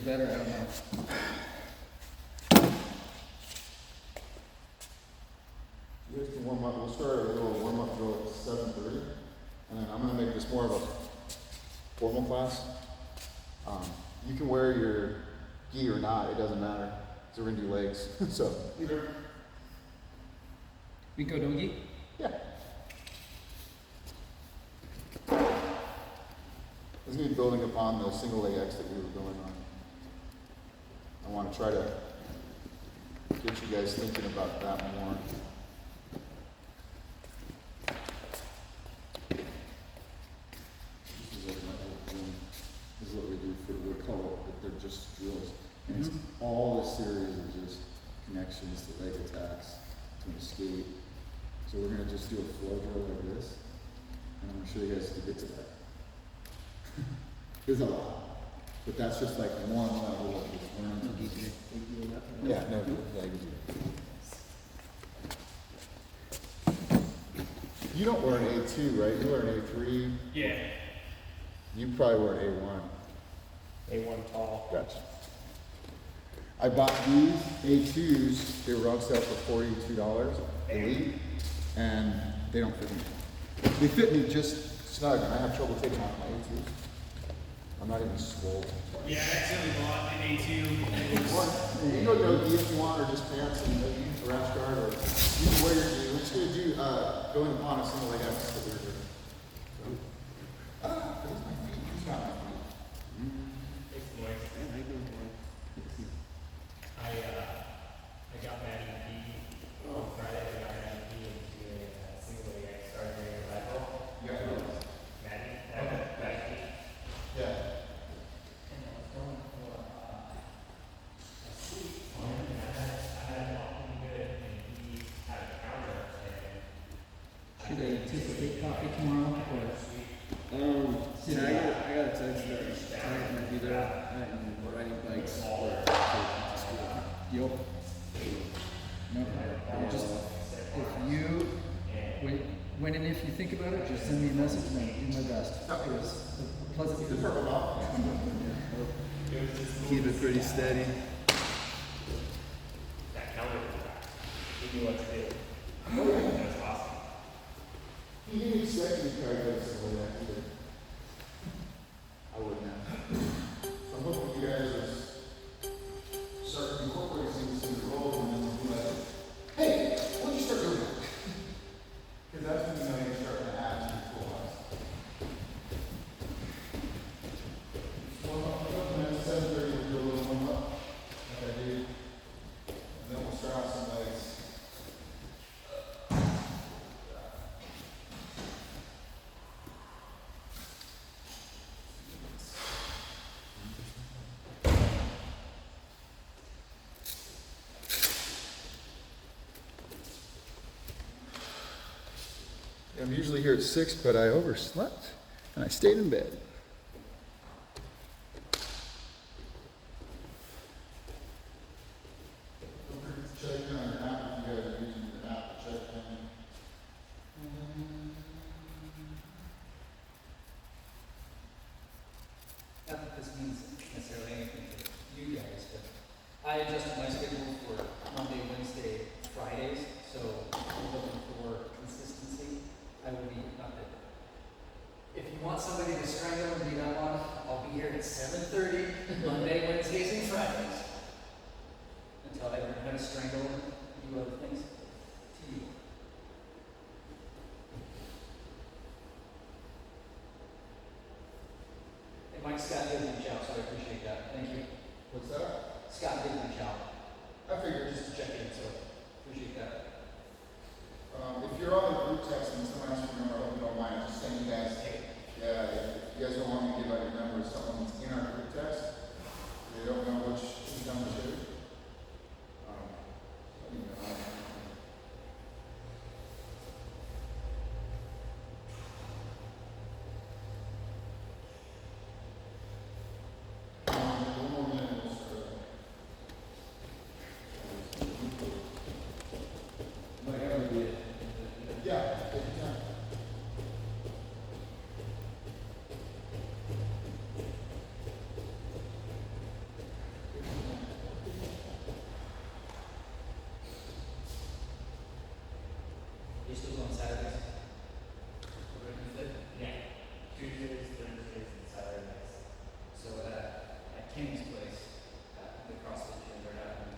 better, I don't know. You guys can warm up. We'll start a little warm-up drill at 7:30, and then I'm going to make this more of a formal class. You can wear your gi or not, it doesn't matter. So we're going to do legs. So. We go dongi? Yeah. This is going to be building upon the single leg X that we were going on. I want to try to get you guys thinking about that more. This is what we do for, we call it, they're just drills. And it's all this series of just connections to leg attacks, to escape. So we're going to just do a flow drill like this. And I'm going to show you guys to get to that. There's a lot. But that's just like one level of this learning. Yeah, no, you don't wear an A2, right? You wear an A3. Yeah. You probably wear an A1. A1 tall. Gotcha. I bought these A2s. They were on sale for $42, elite, and they don't fit me. They fit me just snug, and I have trouble taking off my A2s. I'm not even swole. Yeah, I accidentally bought an A2. You can go no gi if you want, or just pants and no gi, rash guard, or you can wear your gi. We're just going to do going upon a single leg X that we're doing. There's my feet. Who's got my feet? It's noise. I got Maddie B on Friday. I got Maddie B into a single leg X started doing a level. You got those? Maddie. Yeah. And I was going for a sleep. And I had walking good, and he had a counter. Should I anticipate coffee tomorrow? Or I got a text that I might be there and riding bikes or school. Yup. No, just, if you, when and if you think about it, just send me a message and I'll do my best. It was a pleasant. Keep it pretty steady. That counter was back. He knew what to do. That was awesome. He didn't expect me to carry this the way that either. I wouldn't have. So I'm hoping you guys will start incorporating things in your role and then we'll be like, hey, why don't you start doing that? Because that's when you know you're starting to add to your full house. Warm up, and then at 7:30 we'll do a little warm up, like I did. And then we'll start out some legs. I'm usually here at 6, but I overslept and I stayed in bed. Don't forget to check in on your app if you guys are using your app to check in. Not that this means necessarily anything to you guys, but I adjusted my schedule for Monday, Wednesday, Fridays, so I'm looking for consistency. I will be, not that, if you want somebody to strangle and beat up on, I'll be here at 7:30, Monday, Wednesdays, and Fridays. Until I learn how to strangle and do other things to you. And Mike Scott did reach out, so I appreciate that. Thank you. What's that? Scott did reach out. I figured Just to check in, so appreciate that. if you're on the group text and someone asks for your number, I hope you don't mind. Just send you guys. Yeah, if you guys don't want me to give out your number to someone that's in our group text, they don't know which number to. Let me know. Saturdays? Or Wednesday? Yeah. Tuesdays, Thursdays, and Saturdays. So at Kenny's place, at the CrossFit gym, they're having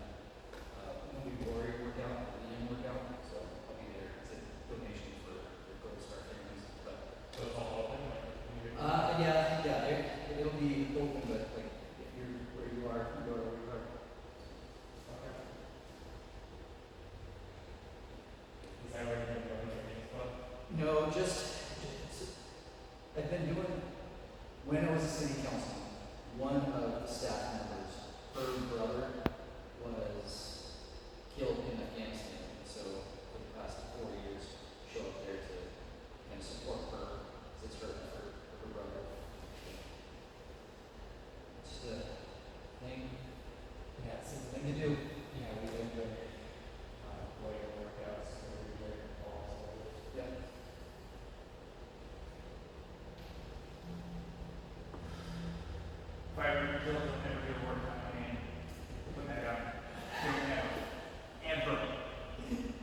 movie warrior workout, the young workout. So I'll be there. It's a donation for the Gold Star families. But So it's all open, like, when you're. it'll be open, but like if you're where you are, you are where you are. Okay. Is that where you're gonna go into your club? No, just I've been doing. When I was a city councilman, one of the staff members, her brother, was killed in Afghanistan. So for the past 4 years, show up there to kind of support her. It's her effort for her brother. It's just a thing. Yeah, so Thing to do. yeah, we did the warrior workouts every year, all so. Yeah. If I ever build a never workout plan, put that out. Don't have ever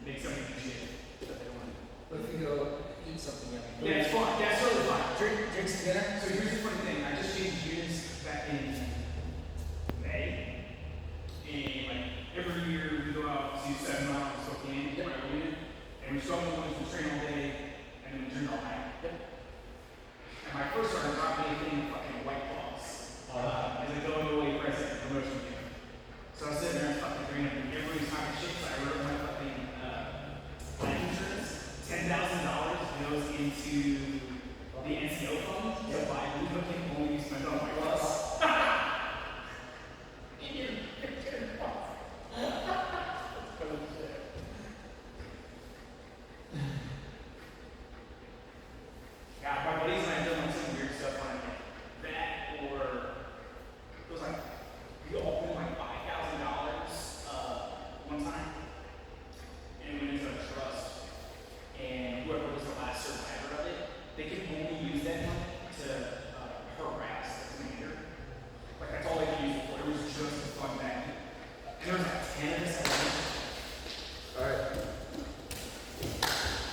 make somebody do shit that they want. What if we go do something yummy? Yeah, it's fun. That's really fun. Drinks together? So here's the funny thing. I just changed units back in May. And like every year we go out to 7 miles in Spokane, Yep. where I live. And we start mornings, we train all day, and then we drink all night. Yep. And my first started dropping anything fucking White Claws. As a going away present promotion gym. So I was sitting there and fucking drinking, and everybody's talking shit, so I wrote my fucking life insurance. $10,000 goes into the NCO fund to buy blue book and only use my White Claws. And you're getting fucked. Holy shit. Yeah, my buddies and I did like some weird stuff on that, or it was like we all put like $5,000 one time, and we went into a trust, and whoever was the last survivor of it, they could only use that money to harass the commander. Like that's all they could use it for. It was just to fund that. And there was like 10 of us at once. Alright.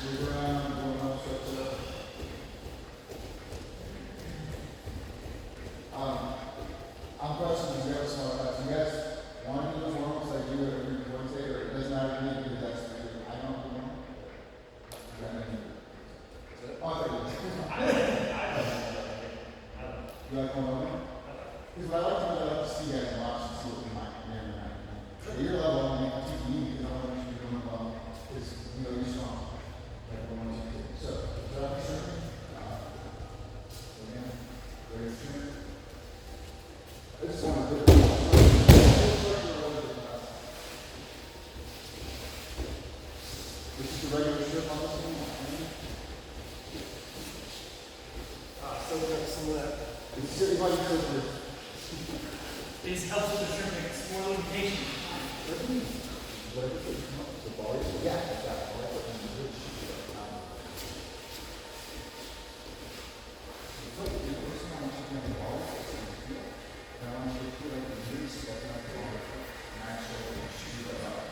Move around, going up, stretch it up. I'm questioning you guys, so if you guys want to do those warm-ups like you do every Wednesday, or it doesn't matter to me, because that's, I don't know. Oh, I think you like going over? Because what I like to do, I like to see you guys watch and see what we might, may or may not do. At your level, I mean, I think you need, because I want to make sure you're doing well, because, you know, you're strong. Like, we want you to do. So, is that for sure? Again, very sure. I just want to do it. This is the regular strip on this one? So we have some of that. It's sitting by your filter. This helps with the shrimping. It's more limitation. Whatever, the ball is, yeah, exactly. That's what I'm doing. It's like, you know, it's not much of a ball, it's like, and I want to feel like the news, that's not the ball, and actually shoot it up.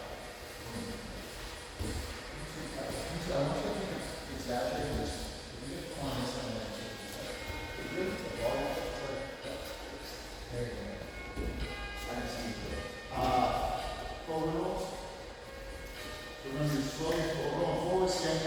I want to think it's that big, it's, if you get clients on that, it's really the ball, it's like, there you go. I just need to, forward rolls. Remember, you're slowly, we're going forward, stand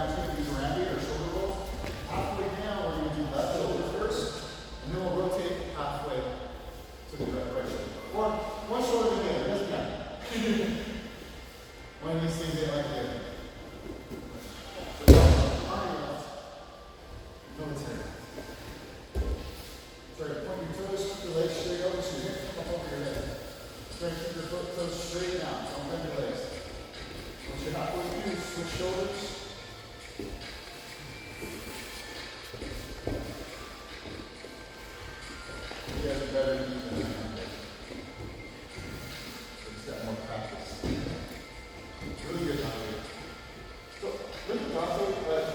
now it's gonna be Randy or shoulder roll. Halfway down, we're gonna do left shoulder first, and then we'll rotate halfway to the right shoulder. Or one shoulder to the other, doesn't matter. One of these things ain't like the other. So, arm left, military. Try to point your toes, keep your legs straight over, so your hips come up over your head. Try to keep your toes straight down, don't bend your legs. Once you're halfway through, switch shoulders. You guys are better than me than I am. It's got more practice. Really good out here. So, look at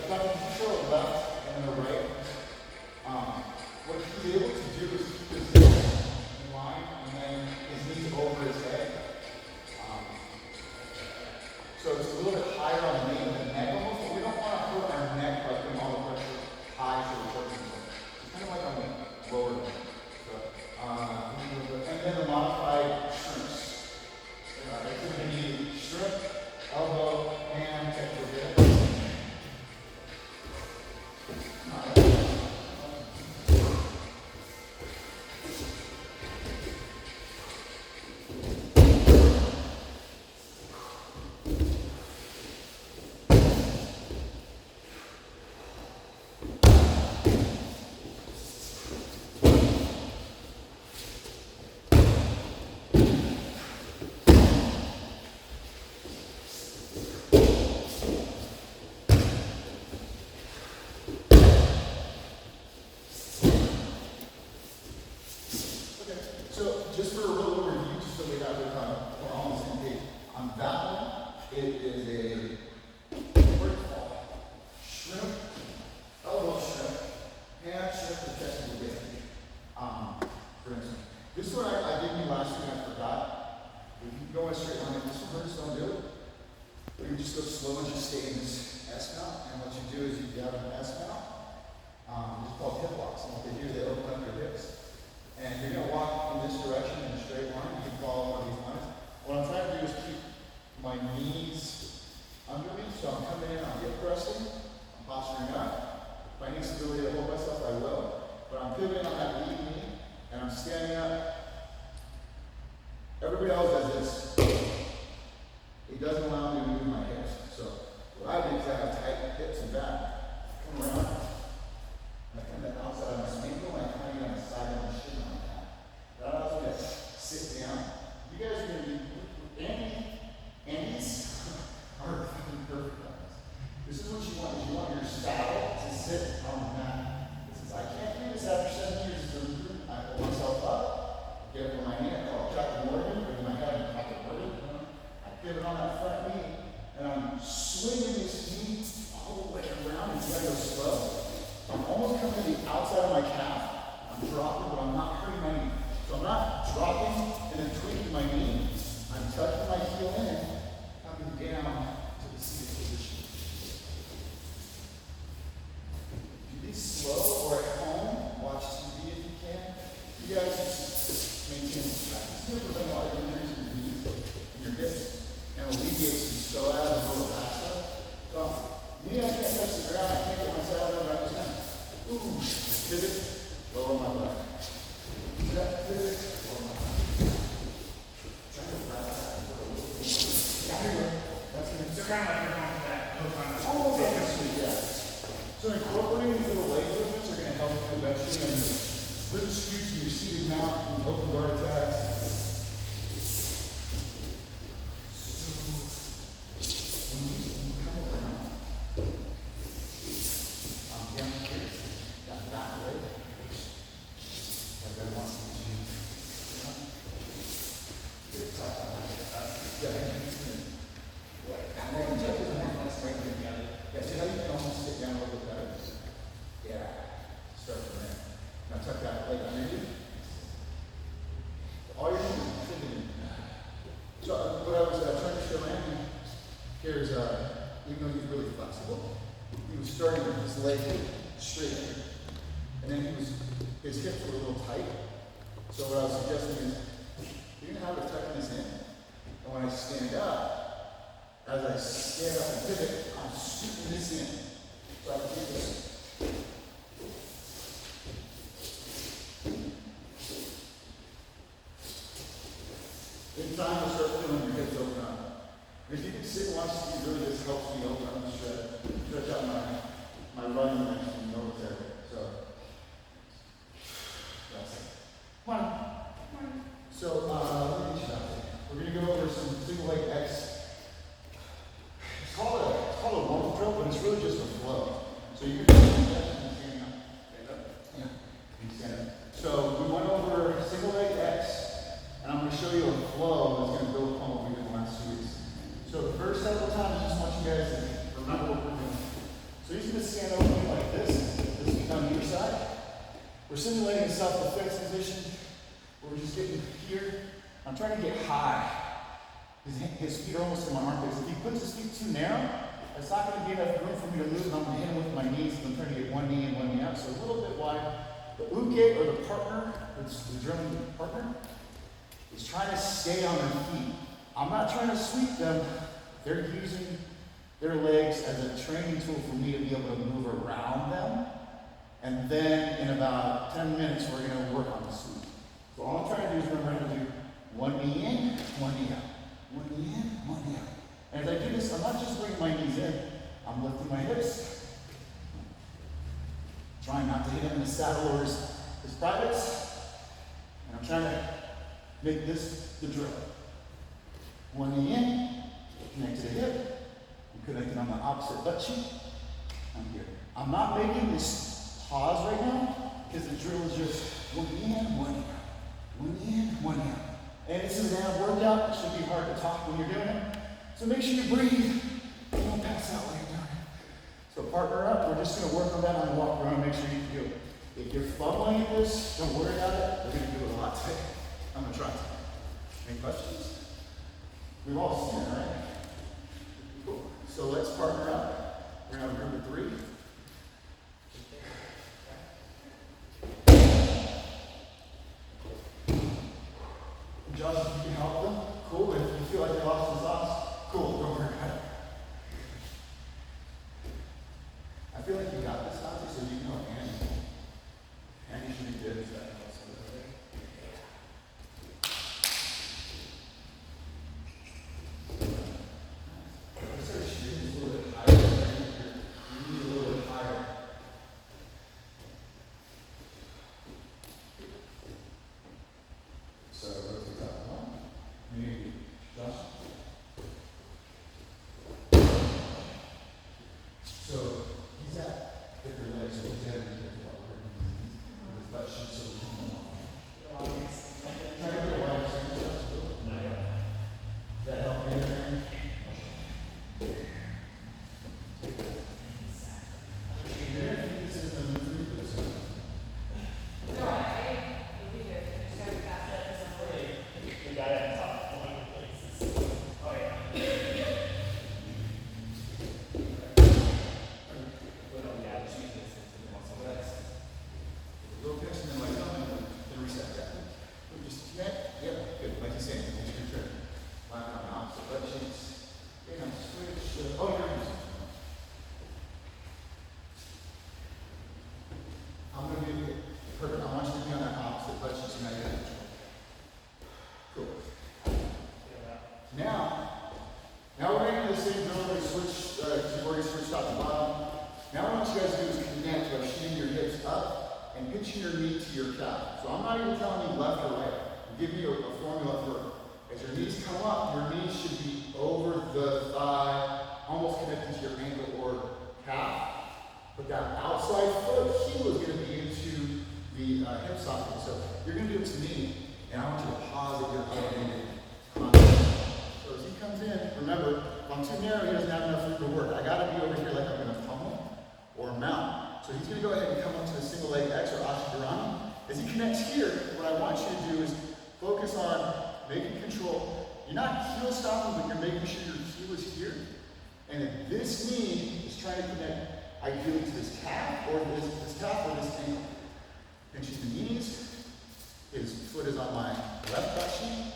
Dante, control the left and the right. What he's able to do is keep his hips in line and then his knees over his head. So it's a little bit higher on the knee than the neck almost, but we don't want to put our neck by putting all the pressure high so we're working. It's kind of like on the lower leg. So, and then the modified shrimps. It's going to be shrimp, elbow, hand, check your hip. So just for a little review, just so we have it we're all on the same page. On that one, it is a break fall. Shrimp, elbow shrimp, hand shrimp, and chest to the for instance. This one I gave you last week and I forgot. If you go in a straight line, this one hurts, don't do it. Or you just go slow and just stay in this S mount. And what you do is you get out of an S mount. It's called hip locks. And what they do is they open up your hips. And you're going to walk in this direction in a straight line. You can follow one of these lines. What I'm trying to do is keep my knees under me. So I'm coming in, I'm hip thrusting, I'm posturing up. If I need stability to hold myself, I will. But I'm pivoting on that lead knee, and I'm standing up. Everybody else does this. It doesn't allow me to move my hips. So what I do is I have tight hips and back. Come around. I come to the outside of my ankle, and I come in on the side of my shin like that. That allows me to sit down. You guys are going to be, Andy's are fucking perfect on this. This is what you want, is you want your saddle to sit on the mat. This is, I can't do this after 7 years as a recruit. I pull myself up, get up on my knee, I call Captain Morgan, or in my head, I'm Captain Morgan. I pivot on that front knee, and I'm swinging this knee all the way around until I go slow. I'm almost coming to the outside of my calf. I'm dropping, but I'm not hurting my knee. So I'm not dropping and then tweaking my knee. I'm tucking my heel in, coming down to the seated position. Do these slow or at home. Watch TV if you can. You guys just maintain this practice. It's going to prevent a lot of injuries in your knees and your hips, and alleviate some psoas and lower back stuff. So, me, I can't touch the ground. I can't get my saddle down right now. Ooh, pivot, lower my left. That pivot, lower my left. Try to flat that. Yeah, here you go. That's good. So kind of like you're going to that hook on the Almost like a sweep, yeah. So incorporating these little leg movements are going to help you eventually on your little scoots and your seated mount and open guard attacks. Here's, even though he's really flexible, he was starting with his leg straight, and then his hips were a little tight. So what I was suggesting is, you're gonna have to tuck this in, and when I stand up, as I stand up and pivot, I'm I'm scooping this in. So I can do this. In time, you'll start feeling your hips open up. And if you can sit and watch these, really this helps me open up and stretch out my running legs from the military. So, that's it. Come on. So, let me get you out there. We're going to go over some single leg X. It's called a warm-up drill, but it's really just a flow. So you're going to do that and standing up. Stand up. Yeah. And stand up. So we went over single leg X, and I'm going to show you a flow that's going to build upon what we did the last 2 weeks. So the first several times, I just want you guys to remember what we're doing. So he's going to stand over me like this. This is on your side. We're simulating a self-defense position. We're just getting here. I'm trying to get high. His feet are almost in my armpits. If he puts his feet too narrow, it's not going to be enough room for me to move, and I'm going to hit him with my knees. I'm trying to get one knee in, one knee out. So a little bit wide. The uke, or the partner, the drilling partner, is trying to stay on their feet. I'm not trying to sweep them. They're using their legs as a training tool for me to be able to move around them. And then in about 10 minutes, we're going to work on the sweep. So all I'm trying to do is remember how to do one knee in, one knee out. One knee in, one knee out. And as I do this, I'm not just bringing my knees in, I'm lifting my hips. Trying not to hit him in the saddle or his privates. And I'm trying to make this the drill. One knee in, connect to the hip. I'm connecting on the opposite butt cheek. I'm here. I'm not making this pause right now because the drill is just one knee in, one knee out. One knee in, one knee out. And it's an ab workout. It should be hard to talk when you're doing it. So make sure you breathe. You don't pass out while you're doing it. So partner up. We're just going to work on that on the walk around. Make sure you do it. If you're fumbling at this, don't worry about it. We're going to do it a lot today. I'm going to try. Any questions? We've all seen it, right? Cool. So let's partner up. We're going to have number 3. Josh, if you can help them, cool. If you feel like they lost the sauce, cool, don't worry about it. I feel like you got this, Ozzy, so you can help Andy. Andy should be good. Pitching your knee to your calf. So I'm not even telling you left or right. I'm giving you a formula for as your knees come up, your knees should be over the thigh, almost connected to your ankle or calf. But that outside foot heel is going to be into the hip socket. So you're going to do it to me, and I want you to pause at your elevated. So as he comes in, remember, if I'm too narrow, he doesn't have enough room to work. I got to be over here like I'm going to pummel or mount. So he's going to go ahead and come up to the single leg X or Ashi. As he connects here, what I want you to do is focus on making control. You're not heel stopping, but you're making sure your heel is here. And if this knee is trying to connect ideally to this calf or this calf or this ankle. Pinches the knees. His foot is on my left butt cheek.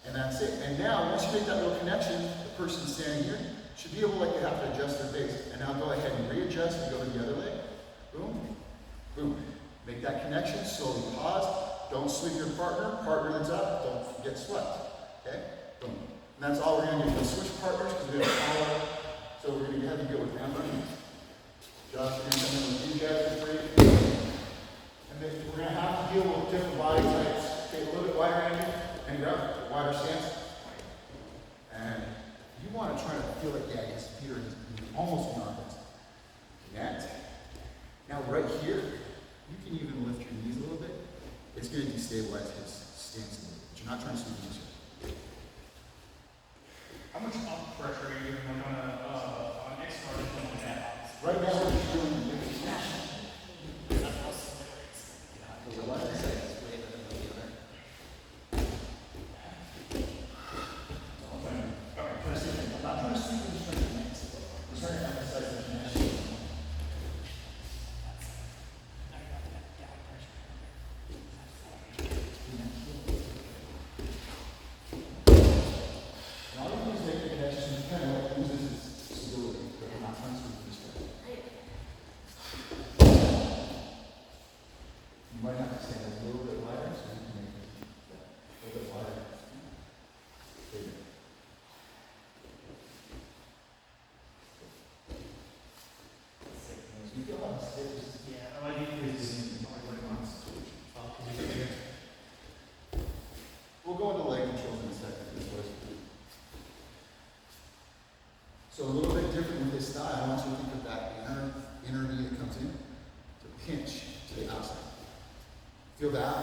And that's it. And now, once you make that little connection, the person standing here, should be able to, like, you have to adjust their base. And now go ahead and readjust and go to the other leg. Boom, boom. Make that connection, slowly pause. Don't sweep your partner. Partner that's up, don't get swept. Okay? Boom. And that's all we're going to do. We'll switch partners because we have a collar. So we're going to have you go with Amber. Josh, you're going to come in with you guys for three. And then we're going to have to deal with different body types. Take a little bit wider angle and grab a wider stance. And you want to try to feel like, yeah, his feet are almost beyond it. Connect. Now right here, you can even lift your knees a little bit. It's going to destabilize his stance a little bit. But you're not trying to sweep your knees here. How much up pressure are you doing on an X card or something like that? Right now, we're just doing the The one that says it's way better than the other. I'm not trying to sweep the strength of the knees. I'm trying to emphasize the connection. And all you do is make the connection, and kind of like loses its stability, but we're not trying to sweep the strength. You might have to stand a little bit wider so you can make it a little bit wider. There you go. You feel how stiff. Yeah, I like this. We'll go into leg controls in a second. So a little bit different with this style. I want you to think of that inner knee that comes in to pinch to the outside. Feel that?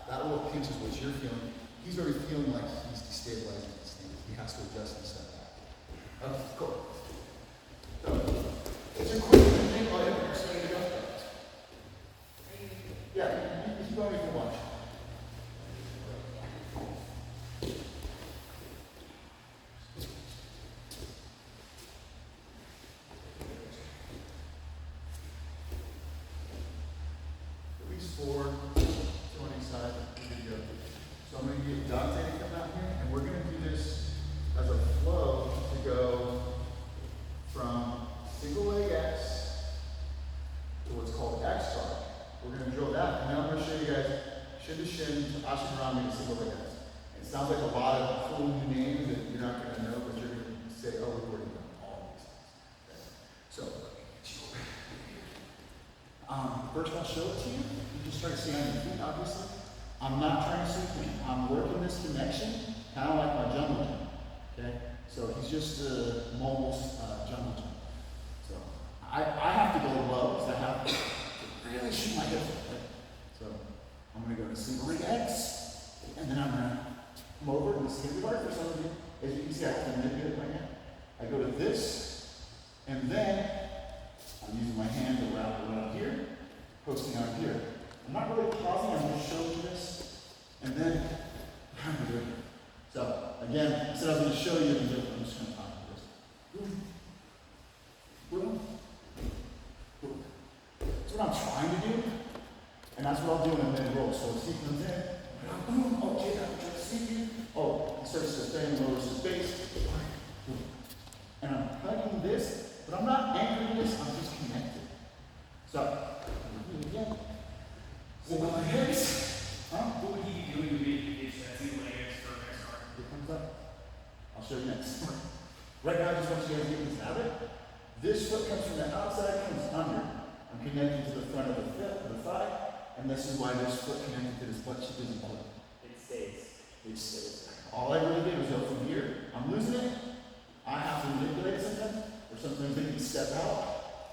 That little pinch is what you're feeling. He's already feeling like he's destabilizing his stance. He has to adjust and step back. Okay, cool. So, it's a quick thing while you're ready to go. Yeah, you keep going, you can watch. Release forward, to one side, here you go. So I'm going to get Dante to come out here, and we're going to do this as a flow to go from single leg X to what's called X guard. We're going to drill that, and then I'm going to show you guys shin to shin to Ashi to single leg X. It sounds like a lot of cool new names that you're not going to know, but you're going to say, oh, we've already done all these things. Okay. So, first I'll show it to you. You just try to stay on your feet, obviously. I'm not trying to sweep him. I'm working this connection, kind of like my jungle jump. Okay? So he's just a mobile jungle jump. So I have to go low because I have to really shoot my hips. Right? So I'm going to go to single leg X, and then I'm going to come over and this is hard for some of you. As you can see, I can manipulate it right now. I go to this, and then I'm using my hand to wrap around here, posting out here. I'm not really pausing, I'm just showing you this, and then I'm going to do it. So, again, I said I was going to show you, I'm just going to talk about this. Boom. Boom. Boom. That's what I'm trying to do, and that's what I'll do in a mid roll. So, as he comes in, boom, okay, I'm trying to see you. Oh, he starts to stand, lowers his base. Boom. And I'm hugging this, but I'm not anchoring this, I'm just connected. So, again. So with my hips, What would he be doing to make that single leg X for X card? here comes up. I'll show you next. Right now, I just want you guys to get this habit. This foot comes from the outside, comes under. I'm connecting to the front of the thigh, and this is why this foot connected to this butt cheek is important. It stays. It stays. All I really did was go from here. I'm losing it. I have to manipulate it sometimes, or sometimes I can step out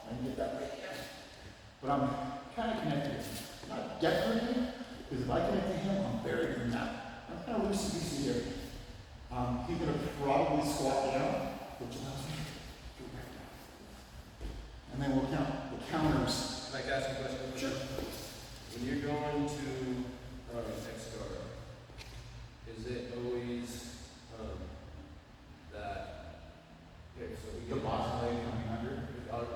and get that right here. But I'm kind of connected. Not definitely, because if I connect to him, I'm very good now. I'm kind of loosey-goosey here. He's going to probably squat down, which allows me to go back down. And then we'll count the counters. Can I ask a question? Sure. When you're going to X guard, is it always that? Okay, so we The get bottom leg coming under.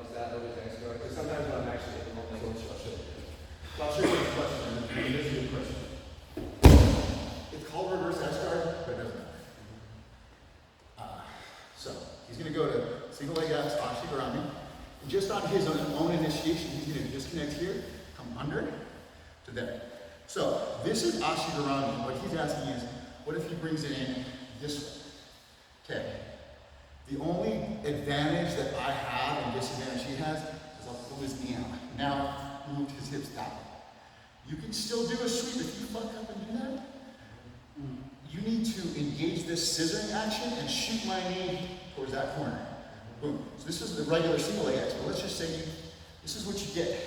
Is that always X guard? Because sometimes when I'm actually in the moment, I'll show you. So I'll show you the question. It is a good question. It's called reverse S guard, but it doesn't matter. So he's going to go to own initiation, he's gonna disconnect here, come under to there. So this is Ashi Garani. What he's asking is, what if he brings it in this way? Okay. The only advantage that I have and disadvantage he has is I'll pull his knee out. Now, move his hips that way. You can still do a sweep. If you fuck up and do that, you need to engage this scissoring action and shoot my knee towards that corner. Boom. So this is the regular single leg X, but let's just say this is what you get.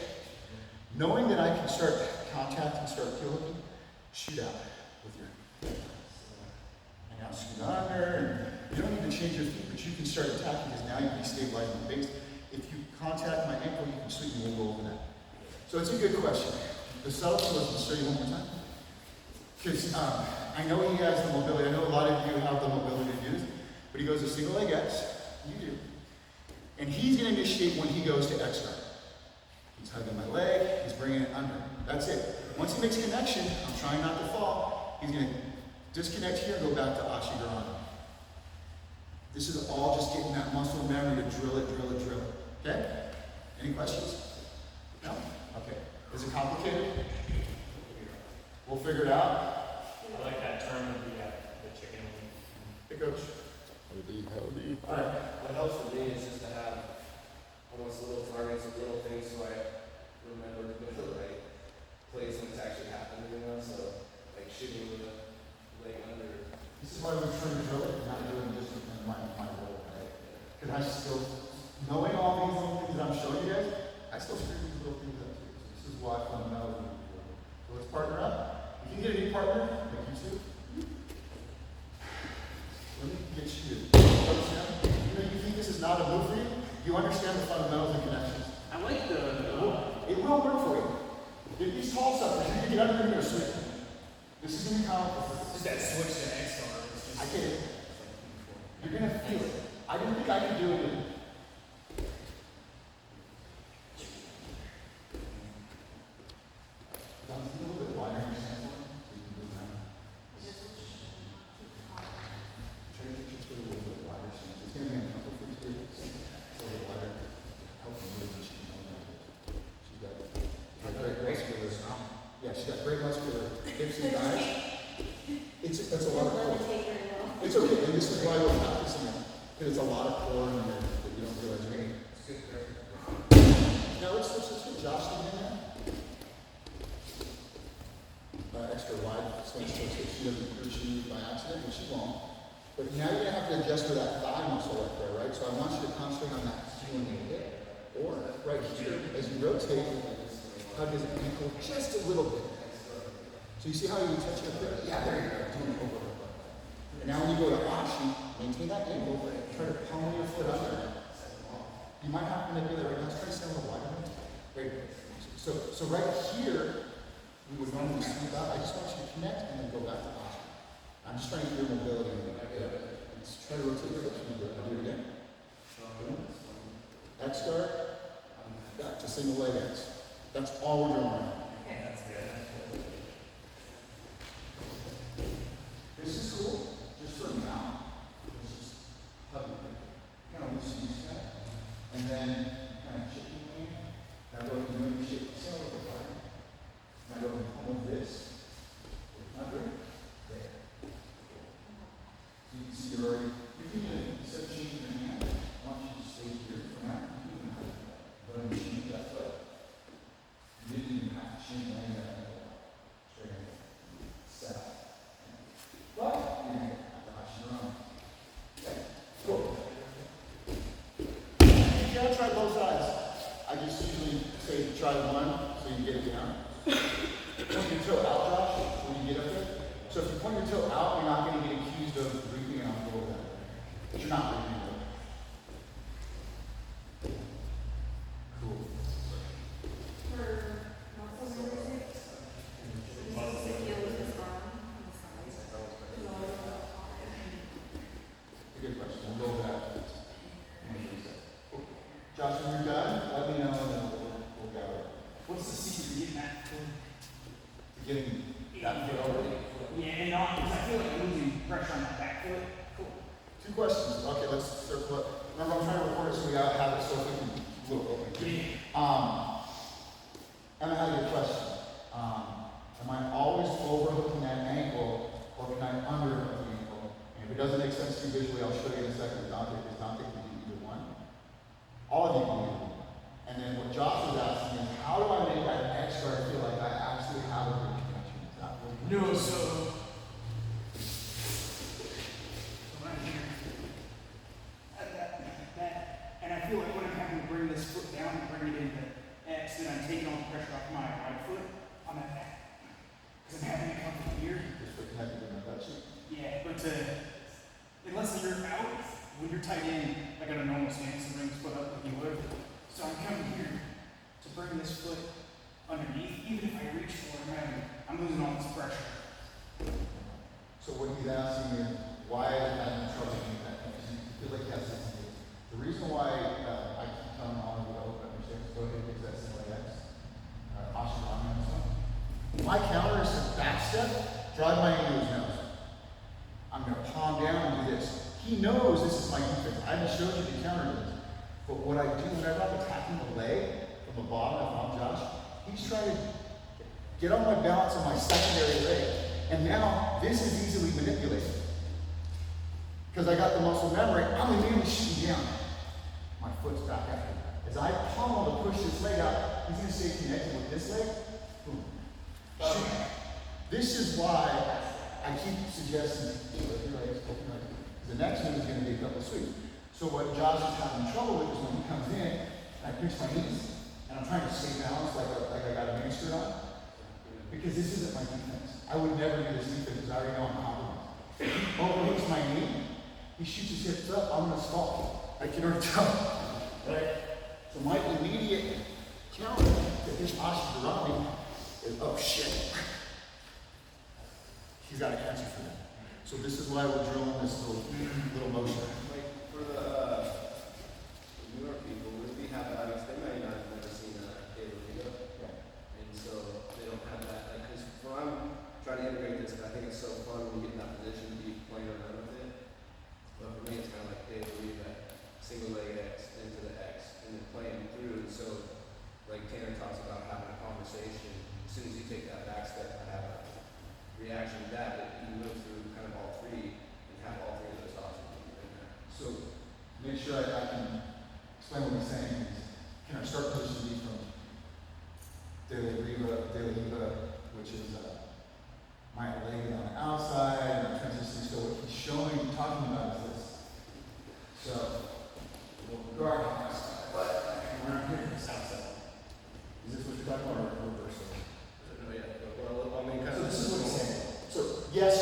Knowing that I can start contact and start heel hooking, shoot out with your and now scoot under, and you don't need to change your feet, but you can start attacking because now you can stabilize the base. If you contact my ankle, you can sweep and we'll go over that. So it's a good question. The subtlety was to show you one more time. Because I know he has the mobility. I know a lot of you have the mobility to do this, but he goes to single leg X. You do. And he's going to initiate when he goes to X guard. He's hugging my leg. He's bringing it under. That's it. Once he makes connection, I'm trying not to fall. He's going to disconnect here and go back to Ashi Garani. This is all just getting that muscle memory to drill it, drill it, drill it. Okay? Any questions? No? Okay. Is it complicated? We'll figure it out. I like that term of the chicken wing. Hey, Coach. Howdy. All right. What helps for me is just to have almost little targets and little things so I remember to go to the right place when it's actually happening, you know? So, like shooting with a leg under. This is why we're trying to drill it, not doing just my role, right? Because I still, knowing all these little things that I'm showing you guys, I still screw these little things up too. So this is why fundamentally we do it. So let's partner up. If you can get a new partner, like you two. Let me get you to understand. You know, you think this is not a move for you? You understand the fundamentals and connections. I like It will work for you. If these tall stuff, you can get under and you're sweep. This is going to be powerful. just that switch to X guard. I get it. You're going to feel it. I didn't think I could do it. A little bit wider in your standpoint, so you can move around. Try to get your foot a little bit wider. So it's going to be uncomfortable for you. It's a little wider. Help you move the she's got great muscular. Yeah, she's got great muscular hips and thighs. It's a lot of core. It's okay, and this is why we're practicing it. Because it's a lot of core in there that you don't realize you're getting. Now let's put Josh in there. Extra wide swing so she doesn't hurt you by accident, which she won't. But now you're going to have to adjust for that thigh muscle right there, right? So I want you to concentrate on that feeling in your hip. Or right here, as you rotate, hug his ankle just a little bit. So you see how you touch your hip? Yeah, there you go. Doing it over. And now when you go to Ashi, maintain that ankle, try to pummel your foot under. You might have to manipulate right now. Let's try to stay a little wider. Great. So right here, we would normally sweep out. I just want you to connect and then go back to Ashi. I'm just trying to get your mobility. Let's try to rotate your hips. Do it again. X guard, back to single leg X. That's all we're doing right now. That's good. This is cool. Just for now. Let's just hug it. Kind of loosen your step. And then kind of chip your hand. Now go ahead and maybe shake the cell a little bit. Now go and pummel this. Under. There. You can see you're already, you can instead of changing your hand, I want you to stay here for now. You can have that. But I'm change that foot. You didn't even have to change any of that ankle. Straight ankle. Set. But you're going to have to Ashi Garani. Okay. Cool. You gotta try both sides. I just usually say try one so you get it down. Point your toe out, Josh, when you get up there. So if you point your toe out, you're not going to get accused of reaping on the floor. But you're not reaping it. Cool. Good question. We'll go back. Josh, when you're done, let me know and then we'll gather. What's the secret to getting that foot? To getting that foot over. Yeah, and not, because I feel like I'm losing pressure on that back foot. Cool. Two questions. Okay, let's And I had a question. Am I always overhooking that ankle, or can I underhook the ankle? And if it doesn't make sense to you visually, I'll show you in a second with Dante, because Dante can do either one. All of you can do either one. And then what Josh was asking is, how do I make that X where I feel like I actually have a good connection? Is that what you No, so right here. And I feel like when I'm having to bring this foot down and bring it into X, then I'm taking all the pressure off my right foot on that back. Because I'm having it come from here. just for connecting with my gut cheek? Yeah, but unless you're out, when you're tight in, like on a normal stance, and bring this foot up like you would. So I'm coming here to bring this foot underneath. Even if I reach for it, I'm losing all this pressure. So what he's asking is, why are you having trouble with that? Because you feel like you have sensitivity. The reason why I keep telling all of you to open up your stance, go ahead and fix that single X. Ashi, on this one. My counter is to back step, drive my knee to his nose. I'm going to palm down and do this. He knows this is my defense. I haven't showed you the counter to this. But what I do whenever I'm attacking the leg from the bottom, if I'm Josh, he's trying to get on my balance on my secondary leg. And now this is easily manipulated. Because I got the muscle memory, I'm immediately shooting down. My foot's back after that. As I pummel to push this leg out, he's going to stay connected with this leg. Boom. Shoot. This is why I keep suggesting open your legs, open your legs. The next one is going to be a couple sweeps. So what Josh is having trouble with is when he comes in, and I pinch my knees, and I'm trying to stay balanced like I got a miniskirt on. Because this isn't my defense. I would never do this defense because I already know I'm compromised. If he overhooks my knee, he shoots his hips up, I'm gonna stall. I can already tell. Right? So my immediate counter to his Ashi around me is, oh shit. He's got an answer for that. So this is why we're drilling this little motion. Like for the newer people, when we have audience, they might not have never seen a cable video. And so they don't have that. Like, because when I'm trying to integrate this, I think it's so fun when you get in that position to be playing around with it. But for me, it's kind of like they believe that single leg X into the X and then playing through. And so, like Tanner talks about having a conversation. As soon as you take that back step, I have a reaction to that, but you move through kind of all three and have all three of those options in there. So to make sure I can explain what he's saying is, can I start pushing these from De Riva, which is my leg on the outside, and I'm transitioning. So what he's showing, talking about is this. So we'll guard on my side, but around here, south side. Is this what you're talking about, or reverse? No, yeah, but I mean, kind So of. this is what he's saying. So yes,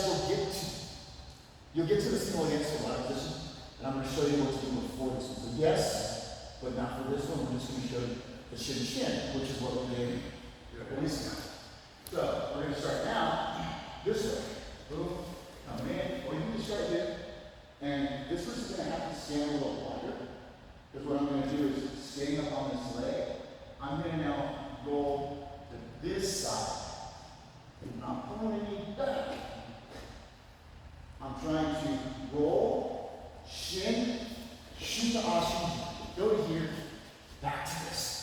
you'll get to the single against the line position, and I'm going to show you what to do before this one. So yes, but not for this one. We're just going to show you the shin to shin, which is what we did. So we're going to start now this way. Boom, come in, or you can start here, and this one's going to have to stand a little wider, because what I'm going to do is staying up on this leg. I'm going to now roll to this side. I'm not pulling any back. I'm trying to roll, shin, shoot the Ashi, go to here, back to this.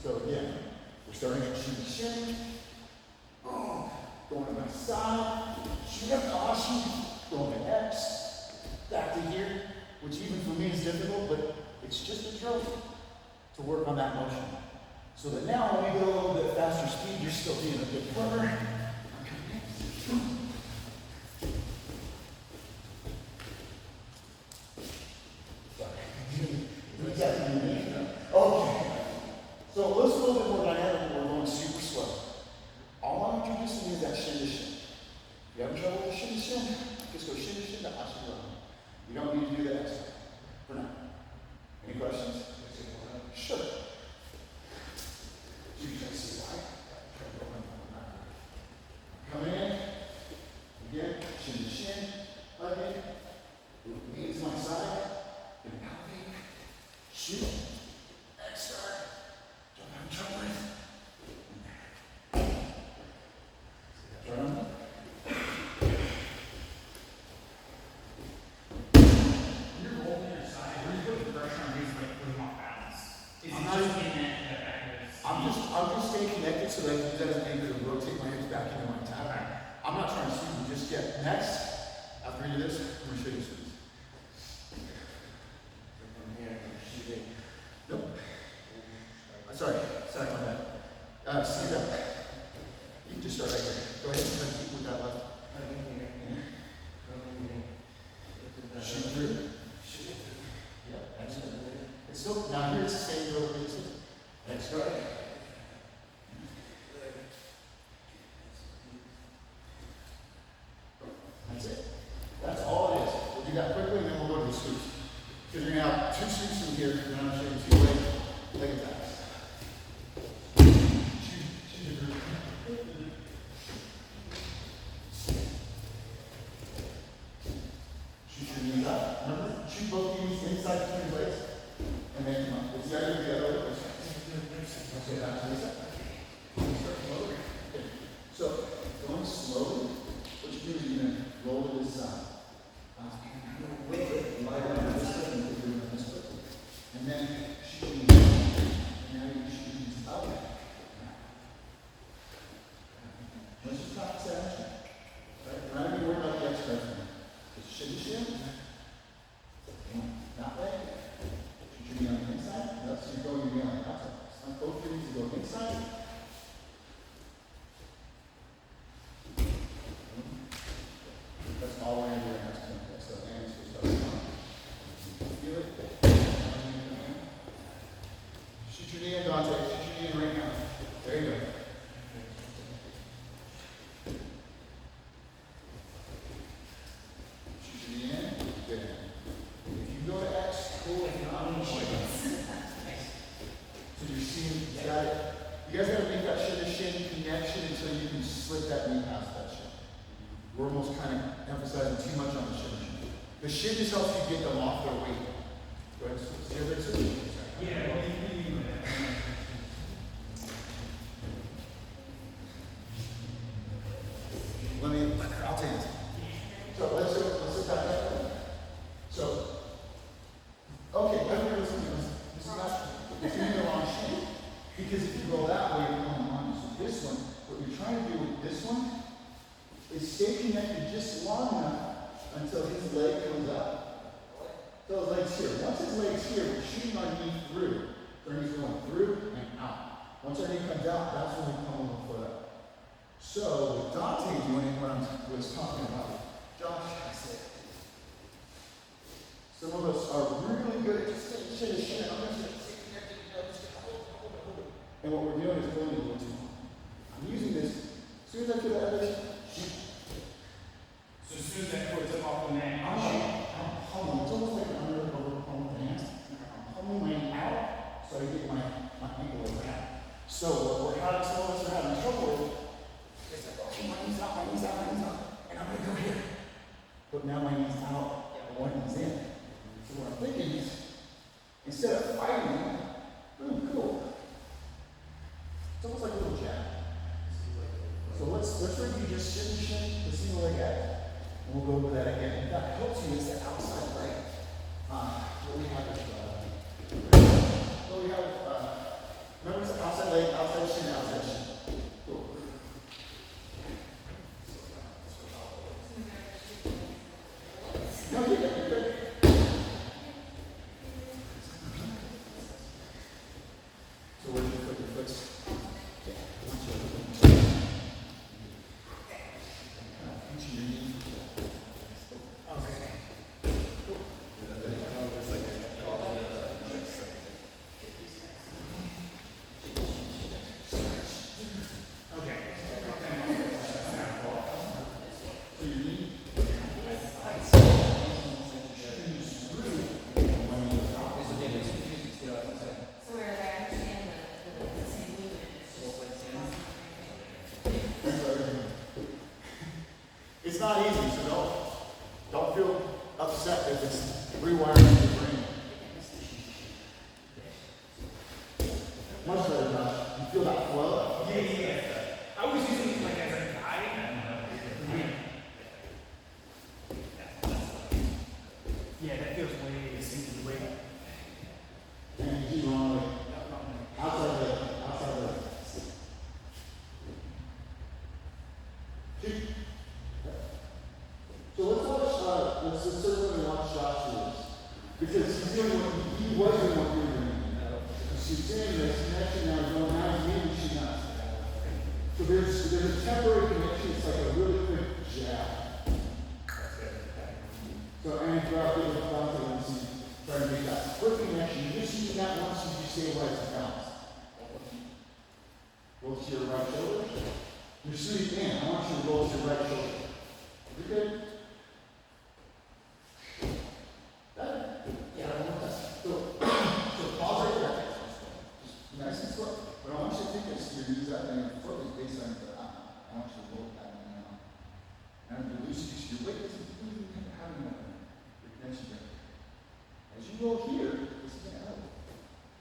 So again, we're starting to shoot the shin, boom, going to my side, shoot up the Ashi, going to X, back to here, which even for me is difficult, but it's just a drill to work on that motion. So that now when we go a little bit faster speed, you're still being a good runner. Okay. So let's go a little bit more dynamic, we're going super slow. All I'm introducing is that shin to shin. If you have trouble with shin to shin, just go shin to shin to Ashi run. You don't need to do that extra for now. Any questions? Sure. You can see why. Come in, designate to rotate my hips back into my tap. I'm not trying to squeeze them just yet. Next, after you do this, I'm going to show you squeeze. Nope. Sorry, my bad. See that. You can just start right there. Go ahead and keep with that left. Shoot through. Yeah, excellent. It's still, now here it's the same drill that we did. Next, go ahead. That's it. That's all it is. We'll do that quickly and then we'll go to the sweeps. Because you're going to have 2 sweeps in here, and then I'm going to show you 2 leg attacks. Shoot your knees up. Remember, shoot both knees inside between your legs, and then come up. It's the other way. Okay, back to this side. Start slowly. Okay. So, going slowly, what you do is you're going to roll to this side. Lie down on this foot and put your on this foot. And then shoot your knees. And now you shoot your knees up. Let's just practice that action. Right? We're not even worried about the exercise. Just shin to shin. That way. Shoot your knee on the inside. So you're going your knee on the outside. Both your knees go inside. That's all we're going to do right now. So, hands will start coming. Feel it? Shoot your knee in, Dante. Shoot your knee in right now. There you go. Shoot your knee in. Good. If you go to X, cool. If not, so you're seeing, you got it. You guys got to make that shin to shin connection until you can slip that knee past that shin. We're almost kind of emphasizing too much on the shin. The shin just helps you get them off their weight. Go ahead, see other two. Yeah, I'll take this. So let's attack that one. So, okay, everybody listen to this. This is not, it's going to be the wrong shin. Because if you go that way, you're going on. So this one, what you're trying to do with this one is stay connected just long enough until his leg comes up. So his leg's here. Once his leg's here, we're shooting our knee through. So our knee's going through and out. Once our knee comes out, that's when we come the foot up. So with Dante doing what I was talking about, Josh, some of us are really good at just saying shin to shin. I'm going to stay connected. Hold it. And what we're doing is going a little too long. I'm using this. As soon as I feel that other shoot. So as soon as that foot's up off the mat, I'm humming. It's almost like an under over palm of the hands. I'm humming my knee out so I get my ankle over that. So what we're having, some of us are having trouble with is like, okay, my knee's out, and I'm going to go here. But now my knee's out, and one knee's in. So what I'm thinking is, instead of fighting, boom, cool. It's almost like a little jab. So let's review just shin to shin, the single leg act. And we'll go over that again. If that helps you, is that outside leg. What we have is, remember it's the outside leg, outside shin, outside shin. Cool. No, you're good. So where do you put your foot? It's not easy, so don't feel upset if it's rewiring your brain. Much better now. You feel that flow? yeah. I was using it like as a guide. Yeah, that feels way. And you keep on like outside leg. there's a temporary connection, it's like a really quick jab. That's good. Okay. So and grab it with confidence and try to make that quick connection. You just use that once and you stabilize the balance. Roll to your right shoulder. You're sitting in. I want you to roll to your right shoulder. You good? That? Yeah, I want that. So pause right there. Just nice and slow. But I want you to think this. You use that thing for the baseline. I want you to roll it back and down. And you lose your weight isn't having a connection there. As you roll here, this is going to help.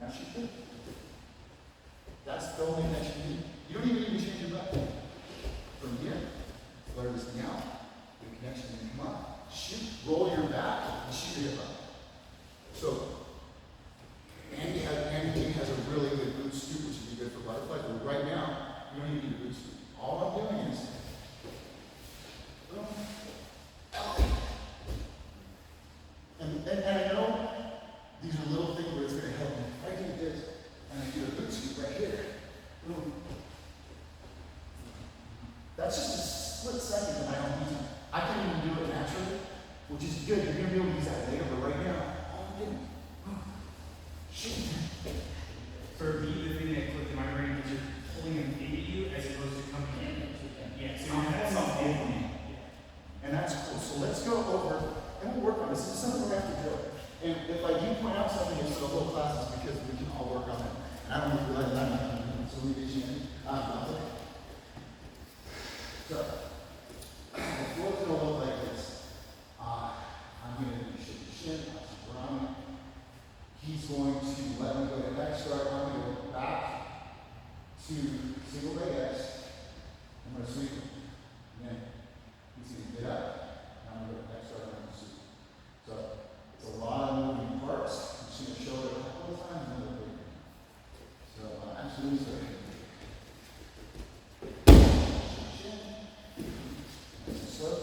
Now she good. That's the only connection you need. You don't even need to change your butt. From here, flare this thing out. Your connection can come up. Shoot, roll your back, and shoot your hip up. So, Andy has a really good boot scoop, which would be good for butterflies. But right now, you don't even need a boot scoop. All I'm doing is, and I know these are little things where it's going to help me. I do this, and I do a boot scoop right here. Boom. That's just a split second that I don't use it. I can even do it naturally, which is good. You're going to be able to use that later, but right now, all I'm doing. Shoot. For me, the thing that clicked in my brain is you're pulling them into you as opposed to coming in. Yeah, so you're that's something in me. And that's cool. So let's go over, and we'll work on this. This is something we have to do. And if I do point out something, it's for the whole class, it's because we can all work on it. And I don't know if you like that. So we did you. So, the floor's going to look like this. I'm going to shake your shin, around. He's going to let me go to X start. I'm going to go back to single leg X. I'm going to sweep him. And then he's going to get up. And I'm going to go to X start. I'm going to sweep. So, it's a lot of moving parts. I'm just going to show it a couple of times and then we'll break it. So, absolutely sorry. Slow,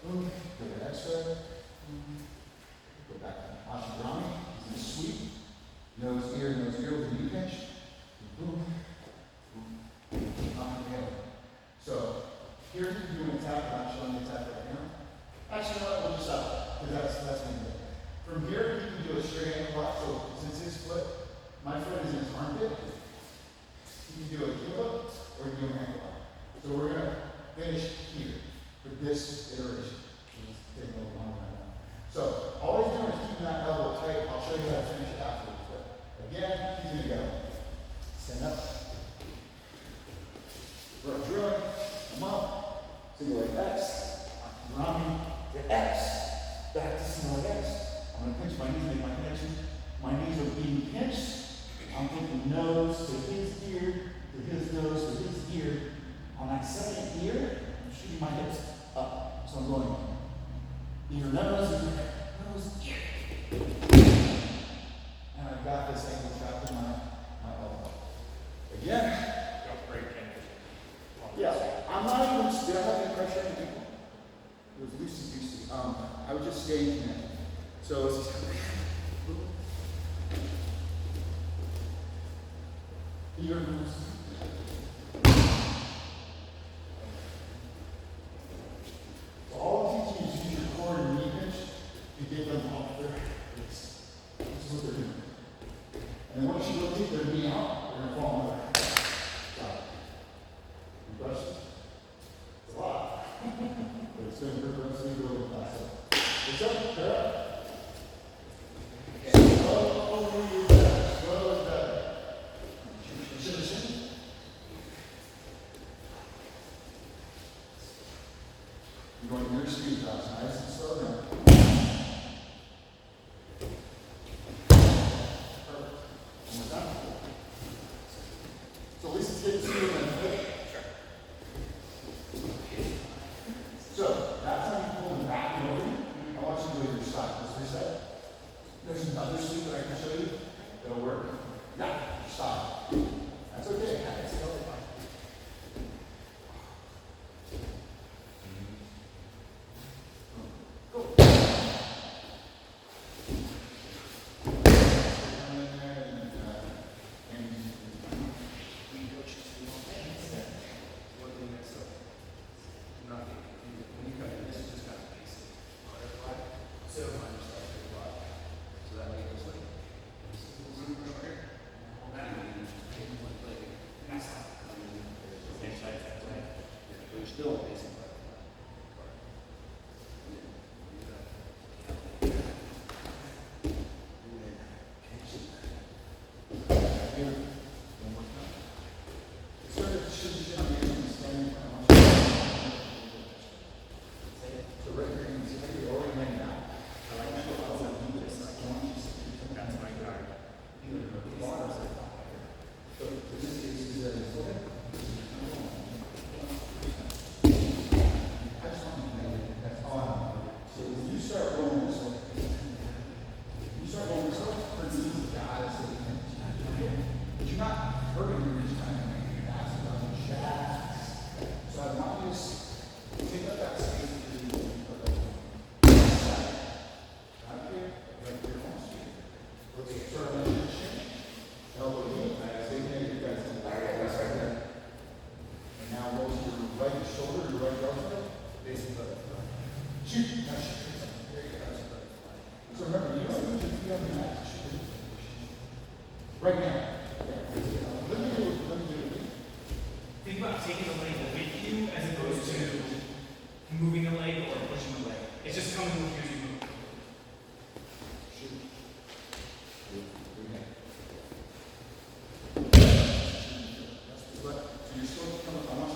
boom, go to extra, go back to Ashi. He's going to sweep, nose, ear with a knee pinch, boom, boom, so, here you can do an attack, I'm not showing the attack right now. Actually, no, we'll just stop, because that's me. From here, you can do a straight ankle lock, so since his foot, my foot is in his armpit, you can do a heel hook, or you can do an ankle lock. So we're going to finish here. For this iteration. It's taking a little longer than that. So, all he's doing is keeping that elbow tight. I'll show you how to finish it afterwards. But again, he's going to go. Stand up. We're drilling. Come up. Single leg X. Around me. To X. Back to single leg X. I'm going to pinch my knees, make my connection. My knees are being pinched. I'm thinking nose to his ear, to his nose to his ear. On that second ear, I'm shooting my hips up. So I'm going ear, nose, ear. And I've got this ankle trapped in my elbow. Again. Don't break anything. Yeah, I'm not even, did I have any pressure on the ankle? It was loosey-goosey. I would just stay connected. So it's just ear, nose. All of you use your core and knee pinch to get them off their hips. This is what they're doing. And once you rotate their knee out, they're going to fall on their back. Got it. Any questions? It's a lot. But it's going to progressively go faster. What's up? Get up. Slow over your back. Slow as better. Shin to shin. You're going near speed, guys. Nice and slow down. Perfect. One more time. So at least it's getting to you and so that's how you pull them back and over. I want you to do it your side. Let's reset. There's another sweep that I can show you that'll work. Yeah, stop. That's okay. That's totally fine. Still facing left. Here. One more time. Start to shift the chin on the end and stand in front of myself. So right here, you can see how you're already laying down. I like that. I want to do this. I want you to see. That's my card. So in this case, is that it's okay? I just want you to know that that's all I know. So when you start rolling this way, for instance, guys, but you're not hurting, you're just kind of making your ass down the shaft. So I want you to take up that space to do right here, right here, on street. Let's start on your chin. Elbow in, same thing, you guys can that's right there. And now roll to your right shoulder, your right elbow. Facing the shoot. Now shoot. There you go. So remember, you don't need to be on the mat. Right now. Let me do it. Think about taking the leg with you as opposed to moving the leg or pushing the leg. It's just coming with you as you move. Shoot. But so you're still coming on us.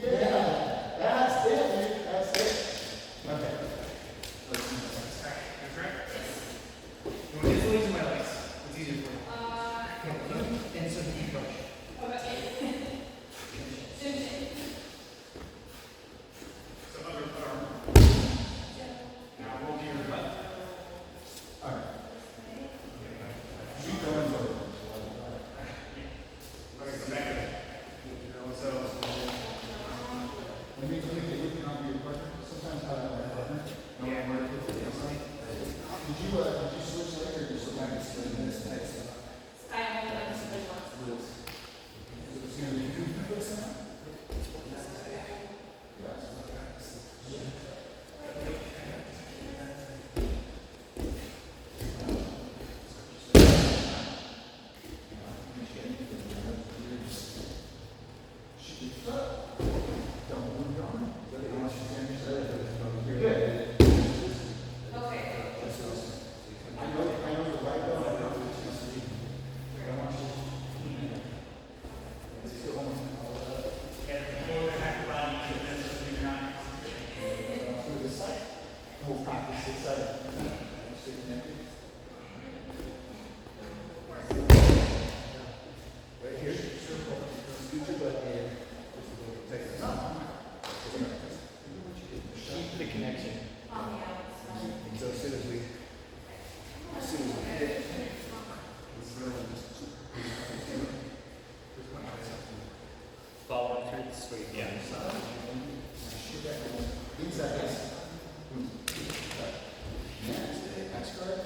Yeah, that's it, dude. That's it. Okay. Let's see. That's right. You want to get the legs or my legs? What's easier for you? And some deep push. So other arm. Now roll to your left. All right. Keep going forward. Okay, so back to it. So Let me get looking on your partner. Sometimes I have a partner. No one where to put it. Did you switch later or you still have to split in this next step? So it's going to be you put some up? Yes. the connection. So as soon as we hit, Follow through the sweep. Yeah. Inside this. Next card.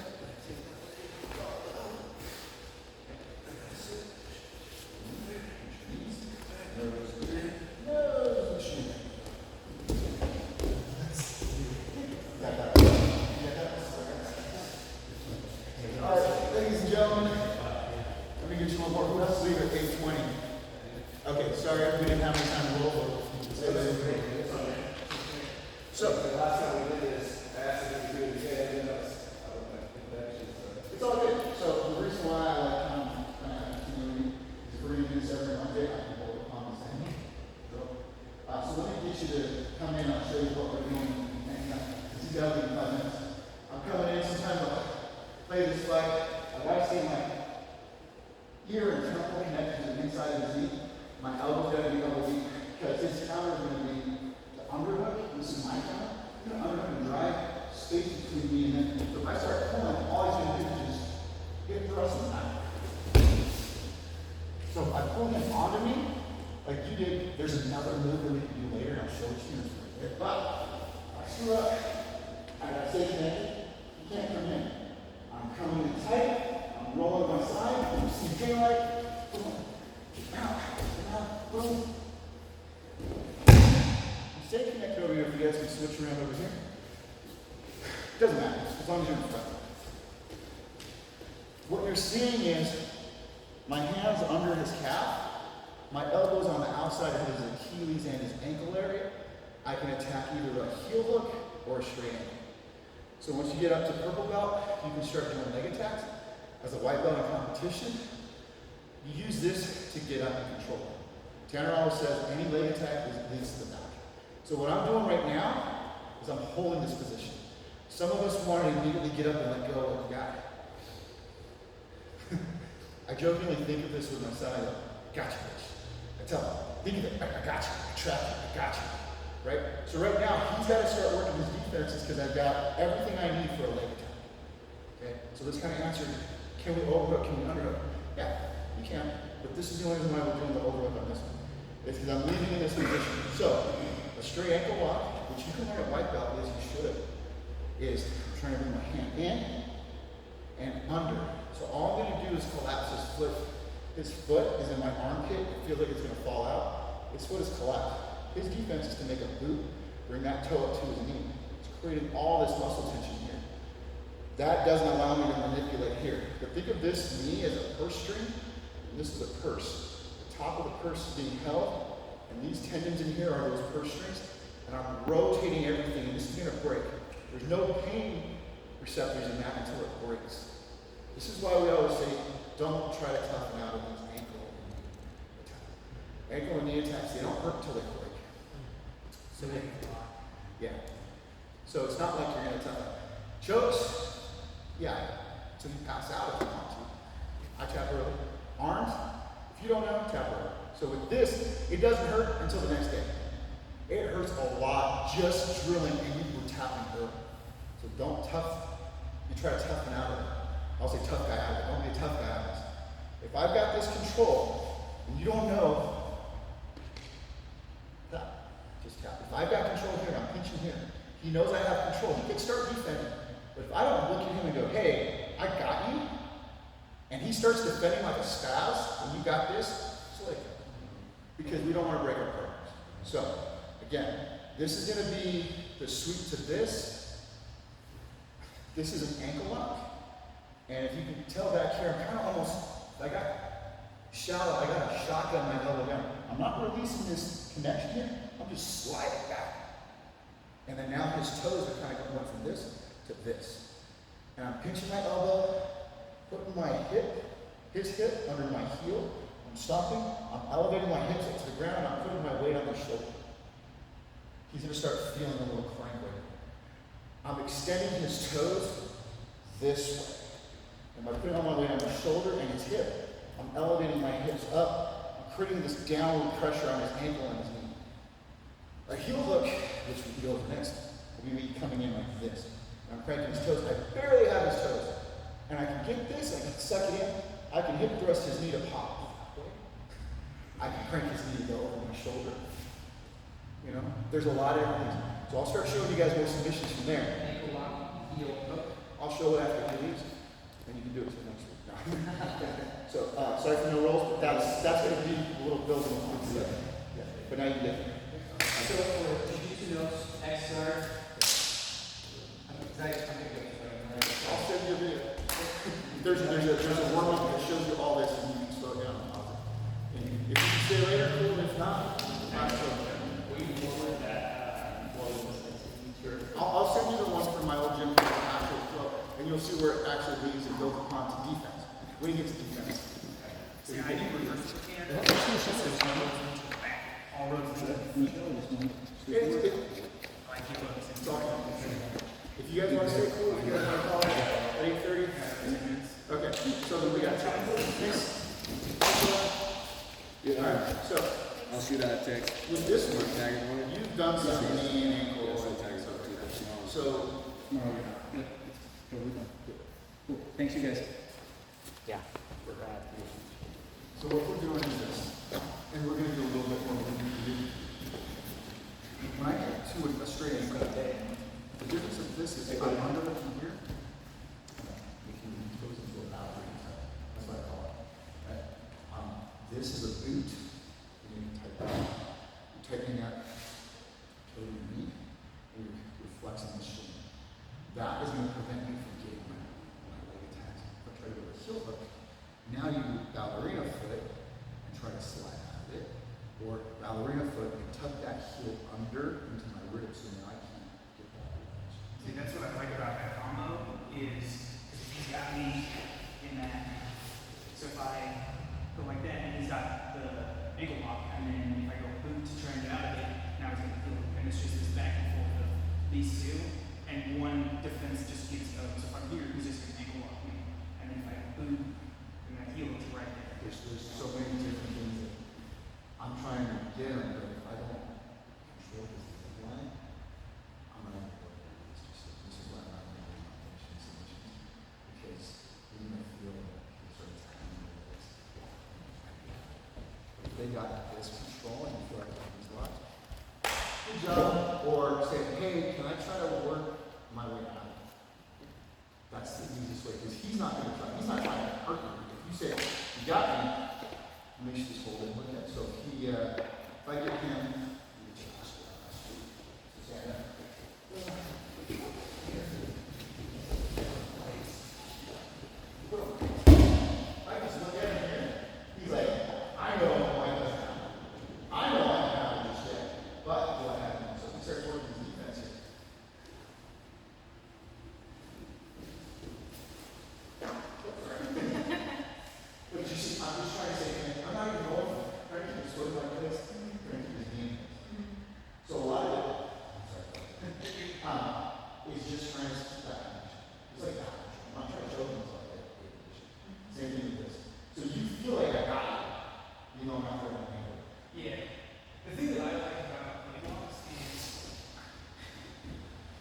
All right, ladies and gentlemen, let me get you one more. Who else leave at 8:20? Okay, sorry, we didn't have any time to roll. So, the last time we did this, I asked if we could do it again, and I don't know, it's all good. So, the reason why I like continuing is bringing this every Monday. I can hold upon the same. So let me get you to come in. I'll show you what we're doing. This is out in 5 minutes. I'm coming in. Sometimes I'll play this flag. I gotta see my ear and temple connected to the inside of the knee. My elbow's gotta be double deep because this counter is gonna be the underhook. This is my counter. I'm gonna underhook and drive space between me and then. So if I start pulling, all he's gonna do is just get thrust and out. So if I pull him onto me, like you did, there's another move that we can do later, and I'll show it to you. But I screw up. I gotta stay connected. You can't come in. I'm coming in tight. I'm rolling my side. You see the right. Boom. Now, boom. You stay connected over here. If you guys can switch around over here. Doesn't matter, as long as you're in front. What you're seeing is my hands under his calf. my elbow's on the outside of his Achilles and his ankle area, I can attack either a heel hook or a straight ankle. So once you get up to purple belt, you can start doing leg attacks. As a white belt in competition, you use this to get under control. Tanner always says any leg attack leads to the back. So what I'm doing right now is I'm holding this position. Some of us want to immediately get up and let go like the guy. I jokingly think of this with my son. I go, gotcha, bitch. I tell him, think of it, I got you, I trap you, I got you. Right? So right now, he's got to start working his defenses because I've got everything I need for a leg attack. Okay? So this kind of answered, can we overhook, can we underhook? Yeah, you can. But this is the only reason why we're doing the overhook on this one. It's because I'm leaving in this position. So, a straight ankle lock, which you can learn at white belt, as you should, is I'm trying to bring my hand in and under. So all I'm going to do is collapse his foot. His foot is in my armpit. I feel like it's going to fall out. His foot is collapsed. His defense is to make a boot, bring that toe up to his knee. It's creating all this muscle tension here. That doesn't allow me to manipulate here. But think of this knee as a purse string, and this is a purse. The top of the purse is being held, and these tendons in here are those purse strings, and I'm rotating everything, and this is going to break. There's no pain receptors in that until it breaks. This is why we always say, don't try to toughen out of these ankle and knee attacks. They don't hurt until they break. So they Yeah. So it's not like you're going to toughen. Chokes, yeah, so you pass out if you want to. I tap early. Arms, if you don't know, tap early. So with this, it doesn't hurt until the next day. It hurts a lot just drilling and you were tapping early. So don't you try to toughen out of it. I'll say tough guy out of it. Don't be a tough guy out of this. If I've got this control and you don't know, tap. Just tap. If I've got control here, I'm pinching here. He knows I have control. He can start defending. But if I don't look at him and go, hey, I got you, and he starts defending like a spaz, and you got this, it's like, because we don't want to break our partners. So, again, this is going to be the sweep to this. This is an ankle lock. And if you can tell back here, I'm kind of almost, I got shallow, I got a shotgun my elbow down. I'm not releasing this connection here, I'm just sliding back. And then now his toes are kind of going from this to this. And I'm pinching my elbow, putting my his hip under my heel. I'm stopping, I'm elevating my hips up to the ground, and I'm putting my weight on my shoulder. He's going to start feeling a little crank weight. I'm extending his toes this way. And by putting all my weight on my shoulder and his hip, I'm elevating my hips up, I'm creating this downward pressure on his ankle and his knee. A heel hook, which we go over next, will be coming in like this. And I'm cranking his toes. I barely have his toes. And I can get this, I can suck it in, I can hip thrust his knee to pop. I can crank his knee to go over my shoulder. You know, there's a lot of things. So I'll start showing you guys more submissions from there. ankle lock, heel hook. I'll show it after he leaves, and you can do it for next week. No. So, sorry for no rolls, but that's going to be a little building. Yeah. But now you get it. So for jiu-jitsu notes, XR, I'll send you a video. There's a warm-up that shows you all this, and you can slow it down and pause it. And if you can stay later, cool, and if not, not so. I'll send you the one from my old gym for the actual flow, and you'll see where it actually leads and builds upon to defense. When you get to defense. See, I do reverse the can. All roads lead. I keep on the same talk. If you guys want to stay cool, if you guys want to call it at 8:30. Okay, so then we got time. Yeah. All right, so I'll shoot that text. with this one, Tag it on it. you've done some knee and ankle. Yeah, so tag it on it. So, Cool. Thanks, you guys. Yeah. so what we're doing is this, and we're going to do a little bit more than we do. When I get to a straight ankle, the difference of this is I'm under it from here. It can goes into a boundary. That's what I call it. Right? This is a boot. You're going to you're tightening that toe to your knee, and you're flexing the shin. That is going to prevent you from getting my leg attacks. If I try to go to a heel hook, now you ballerina foot and try to slide out of it. ballerina foot and tuck that heel under into my ribs so now I can't get that range. See, that's what I like about that combo is because he's got me in that. So if I go like that, and he's got the ankle lock, and then if I go boot to try and get out of it, now he's gonna feel it. And it's just this back and forth of these two, and one defense just gets so if I'm here, he's just gonna ankle lock me, and then if I boot, then that heel is right there. There's so many different things that I'm trying to get him, but if I don't control this line, I'm not going to go there. This is why I'm not going to do my patients and missions. Because you're going to feel that he starts acting like this. If they got this control and you feel like he's locked, good job. Or say, hey, can I try to work my way out? That's the easiest way, because he's not going to try. He's not trying to hurt you. If you say, you got me, let me just hold it. Look at it. So he, if I get him, stand up. I just look at him here. He's like, I know why he doesn't have it. I know I can have this day. But what happened? So he starts working his defense here. But you see, I'm just trying to say, man, I'm not even going for it. I'm trying to keep his foot like this. I'm trying to keep his hand. So a lot of it, is just trying to keep that connection. It's like that. I'm not trying to choke him like that. Same thing with this. So you feel like I got it. You know I'm not going to handle it. Yeah. The thing that I like about Legolas is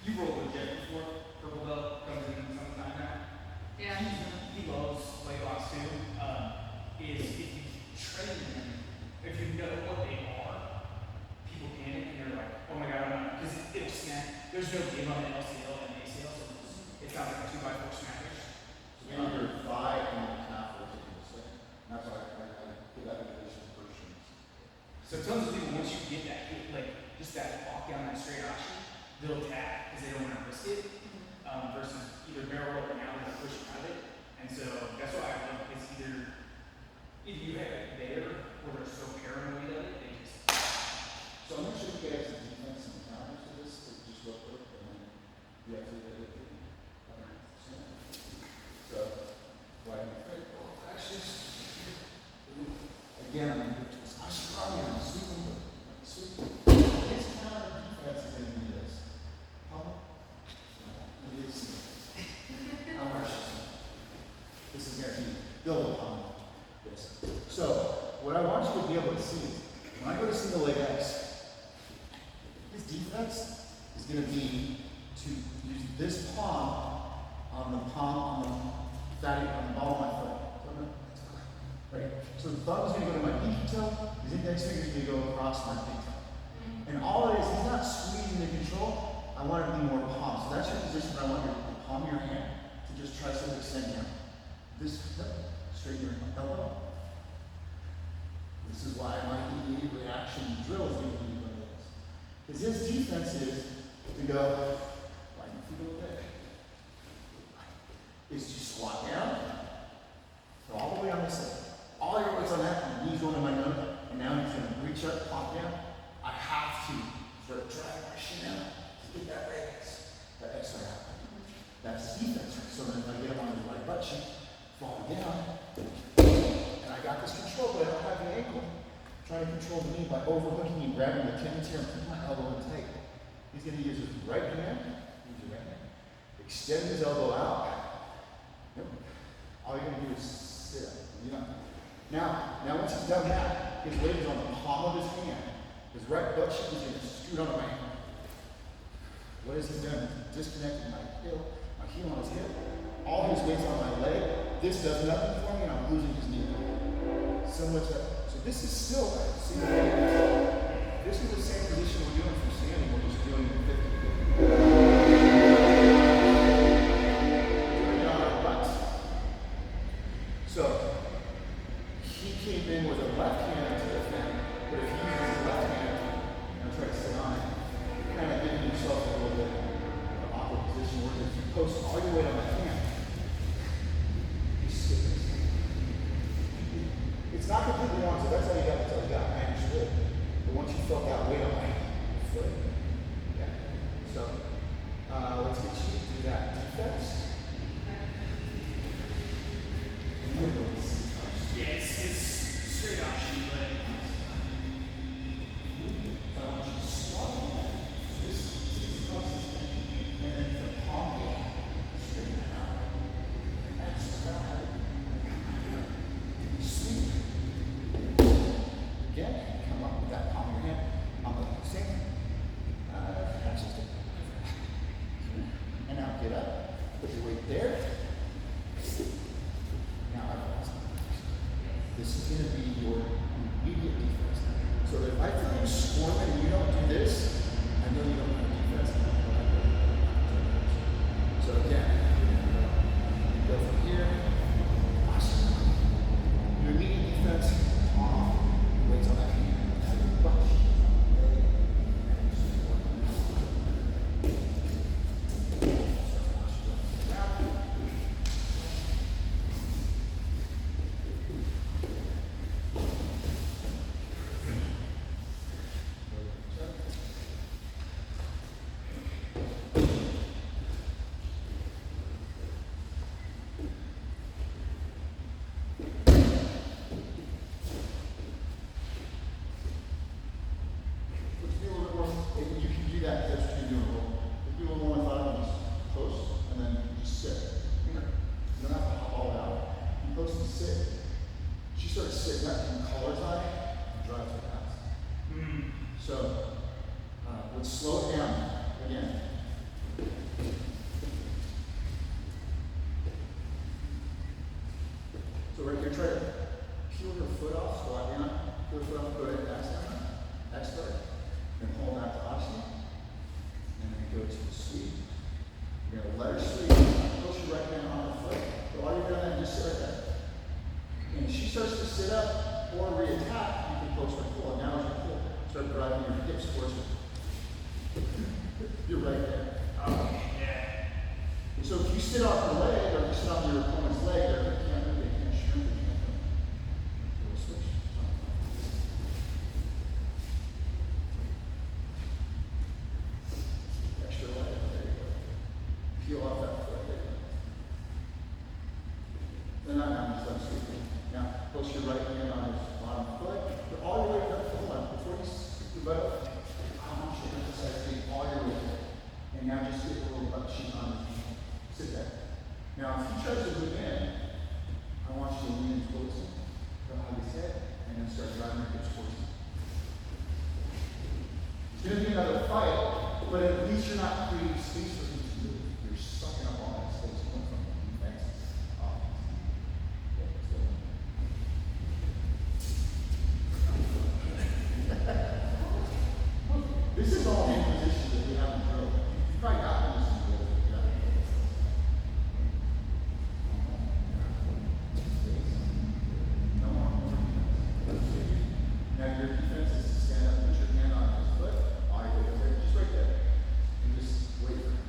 you rolled with Jeff before. Purple belt comes in sometime now. Yeah. He loves Legolas too. Is if you train them, if you know what they are, people panic and they're like, oh my god, I'm not, because it'll snap. There's no give on the LCL and ACL, so it's not like a 2x4 snappers. So maybe your thigh and your calf will take this way. And that's why I put that in position for sure. So tons of people, once you get that, like just that walk down that straight Ashi, they'll tap because they don't want to risk it. Versus either barrel rolling out or pushing out of it. And so that's why I love it's either you have it there or they're so paranoid of it, they just. So I'm going to show you guys the defense and counters to this, just real quick, and then you have to get it. So, why am I afraid? Oh, actually, again, I'm strong and I'm sweeping, his counter defense is going to be this. How much? This is guaranteed. Build upon this. So, what I want you to be able to see is, when I go to single leg X, his defense is going to be to use this palm on the fatty, on the ball of my foot. Right? So the thumb is going to go to my pinky toe, his index finger is going to go across my big toe. And all it is, he's not squeezing the control. I want it to be more palm. So that's your position. I want the palm of your hand to just try to extend down. This, straighten your elbow. This is why my immediate reaction drill is going to be what it is. Because his defense is to go, why don't you go there? Is to squat down, go all the way on this side. All your weight's on that, and knees going to my nose, and now he's going to reach up, pop down. I have to sort of drag my shin out to get that raise, that extra out. That's defense. So then if I get him on his right butt cheek, fall down, and I got this control, but I don't have the ankle. I'm trying to control the knee by overhooking and grabbing the tendons here and putting my elbow in tight. He's going to use his right hand, extend his elbow out. Yep. All you're going to do is sit up. Now once he's done that, his weight is on the palm of his hand. His right butt cheek is going to scoot on my hand. What has he done? He's disconnected my heel on his hip. All his weight's on my leg. This does nothing for me, and I'm losing his knee. Similar to, so this is still, see, this is the same position we're doing from standing, we're just doing 50. Doing it on our butts. So, he came in with a left hand to defend, but if he uses his left hand and try to sit on it, you're kind of giving yourself a little bit of an awkward position where if you post all your weight on that hand, you skip it. It's not completely wrong, so that's how you got to tell you. I understood. But once you felt that weight on my foot. Yeah. So, let's get you to do that defense. Yeah, it's straight Ashi, but I want you to squat on that. This is consistent. And then the palm down. Straighten that out. Exhale out. Sweep. Again, come up with that palm of your hand on the same. That's just it. And now get up. Put your weight there. Now I've lost. This is going to be your immediate defense. So if I feel you squirming and you don't do this, I know you don't have defense. So again, go from here. Awesome. Your immediate defense, off. Weights on that hand. Let's slow it down again. So right here, try to peel your foot off, squat down, peel your foot off, go ahead, exhale, exhale, then hold back to Ashi, and then go to the sweep. You're going to let her sweep, push your right hand on the foot, but while you're doing that, just sit right there. And if she starts to sit up or re-attack, you can post her pull. Now as you pull, start driving your hips towards her. You're right there. yeah. So if you sit off the leg, or if you sit on your opponent's leg, they can't move, they can't shrink, they can't move. So we'll switch. Extra leg, there you go. Peel off that foot, there you go. Then now, just let it sweep. Now, post your right hand on his bottom foot, but all your way up, hold on, before you scoop your butt up, I want you to emphasize getting all your weight there. And now just get a little butt cheek on his knee. Sit there. Now, if he tries to move in, I want you to lean in towards him, go hug his head, and then start driving your hips towards him. It's going to be another fight, but at least you're not creating space for him to move. You're sucking up all that space going from defense to offense. Yeah, let's go. This is all in positions that we haven't drilled. You probably got this in the middle. Now your defense is to stand up, put your hand on his foot, all your weight there, just right there. And just wait for him.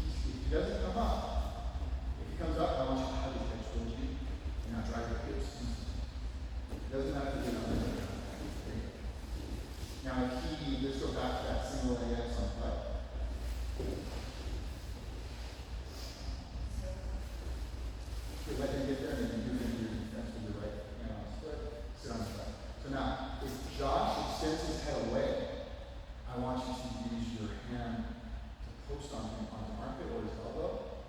If he doesn't come up, if he comes up, I want you to have his hips towards you. And now drive your hips. It doesn't have to be on the ground. Now if he, let's go back to that single leg X on butt. Okay, let him get there and then you're going to do your defense with your right hand on his foot, sit on his back. So now, if Josh extends his head away, I want you to use your hand to post on him on his armpit or his elbow,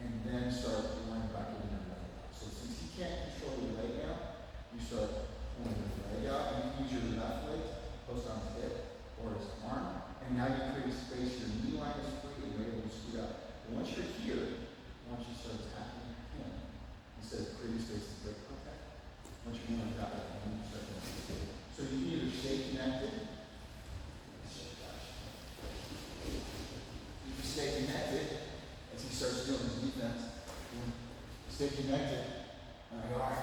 and then start laying back in your leg out. So since he can't control your leg now, you start pulling his leg out, and you use your left leg to post on his hip or his arm, and now you create space, your knee line is free, and you're able to scoot out. And once you're here, I want you to start attacking him instead of creating space to break contact. Once you're knee like that, you start to space. So you can either stay connected. You can stay connected as he starts doing his defense. Stay connected. And I go, all right,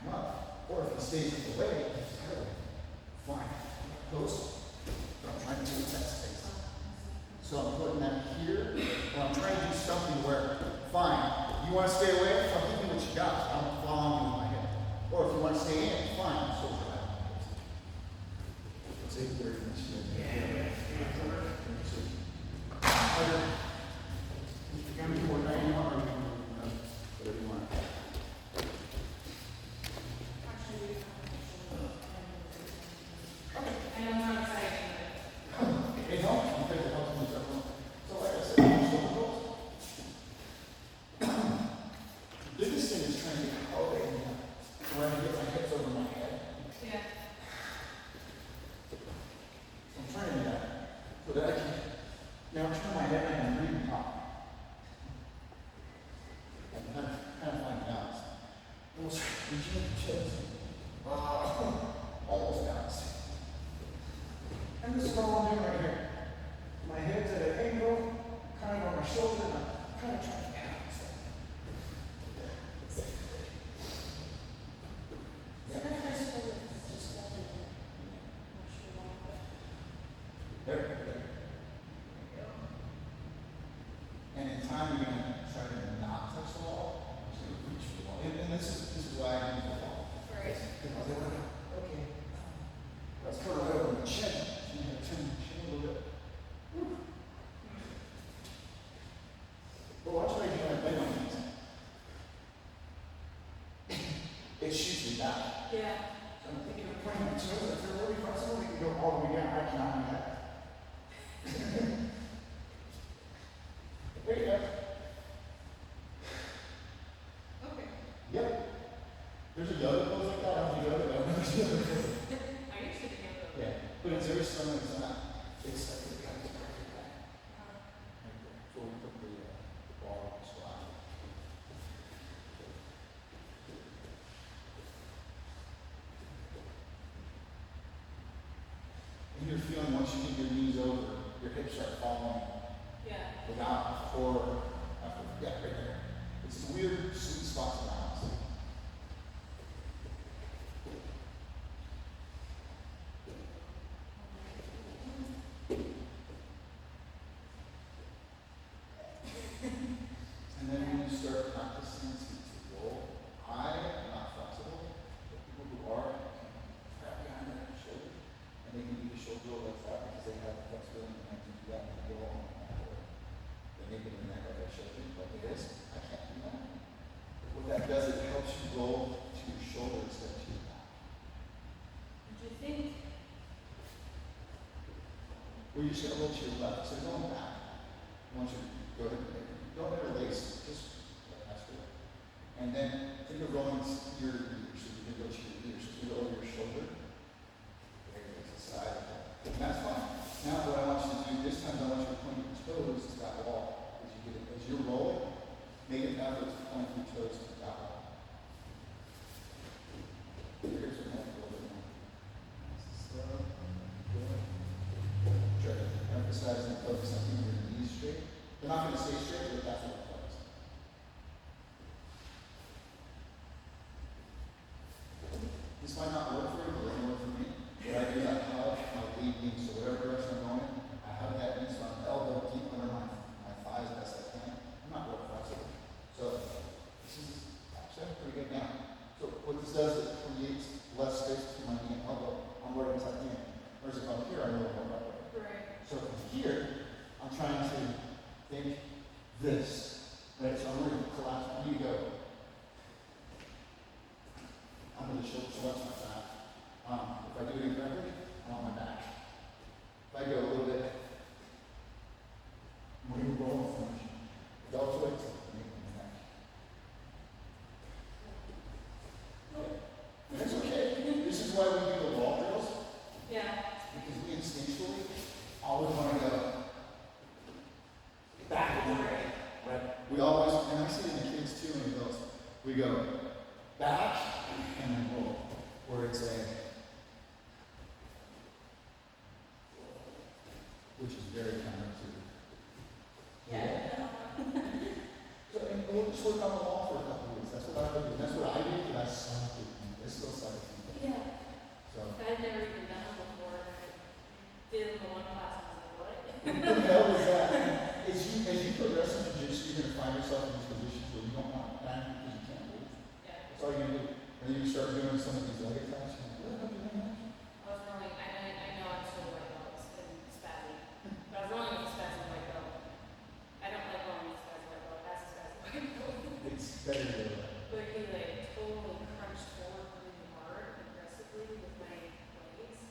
come up. Or if he stays in the way, fine. Close. But I'm trying to take that space. So I'm putting that here, or I'm trying to do something where, fine, you want to stay away? I'll give you what you got. I'm following you with my head. Or if you want to stay in, fine, I'm still driving. Almost balanced. And this is all I'm doing right here. My head's at an angle, kind of on my shoulder, and I'm kind of trying to balance it. There, there. And in time, you're gonna try to not touch the wall, so you reach for the wall. And this is why I use the wall. Right. Because I was like, okay. Let's put it over the chin. Chin a little bit. Whew. But watch what I do when I bend my knees. It shoots me back. Yeah. So I'm thinking of pointing my toes. If they're really flexible, they can go all the way down. I cannot do that. There you go. Okay. Yep. There's a yoga pose like that. I don't do yoga, but I know there's yoga pose. I used to do yoga. Yeah. But it's very similar to that. It's like the kind of perfect back. Right there. So we put the ball on the squat. And you're feeling once you get your knees over, your hips start falling Yeah. without or after. Yeah, right there. It's a weird sweet spot to balance. And then when you start practicing to roll, I am not flexible, but people who are can grab behind their shoulder, and they can do the shoulder roll like that because they have the flexibility and they can do that and go on that way. Then they can do that like their shoulder, like this. I can't do that. What that does, it helps you roll to your shoulder instead of to your back. Do you think? Well, you're just going to roll to your left, so you're going back. I want you to go ahead and don't interlace, just like that's good. And then think of rolling to your ears, so you can go to your ears, so you go over your shoulder. There it is, the side. And that's fine. Now what I want you to do this time, I want you to point your toes to that wall. As you get it, as you're rolling, make an effort to point your toes to that wall. Here's what I a little bit more. Slow, good. Try to emphasize and focus on keeping your knees straight. They're not going to stay straight, but that's what it does. This might not work for you, but it'll work for me. What I do is I have my lead knee, so whatever direction I'm going in, I have that knee, so I'm elbow deep under my thighs as best I can. I'm not real flexible. So this is actually pretty good now. So what this does, it creates less space between my knee and elbow. I'm working tucked in. Whereas if I'm here, I'm a little more that way. Right. So from here, I'm trying to think this, right? So I'm going to collapse. I need to go under the shoulder, so that's my back. If I do it incorrectly, I'm on my back. If I go a little bit, I'm going to roll from deltoid to the neck. And it's okay. This is why we do the wall drills, Yeah. because we instinctually always want to go back and forth. Right? We always, and I see it in the kids too, and adults, we go back and then roll, where it's a, which is very counterintuitive. Yeah. So, and we'll just work on the wall for a couple of weeks. That's what I do. That's what I do, and I suck at it. I still suck at it. Yeah. So, I've never even done it before. Did it in the one class and I was like, what? what the hell is that? As you progress in jiu-jitsu, you're going to find yourself in these positions where you don't want to panic because you can't move. Yeah. That's all you're going to do. And then you start doing some of these leg attacks, you're like, what am I doing now? I was rolling, I know I'm still white belt, it's been spazzy. But I was rolling with a spazzy white belt. I don't like rolling with a spazzy white belt, that's a spazzy white belt. It's better to go that. But he like totally crunched forward really hard, aggressively with my legs.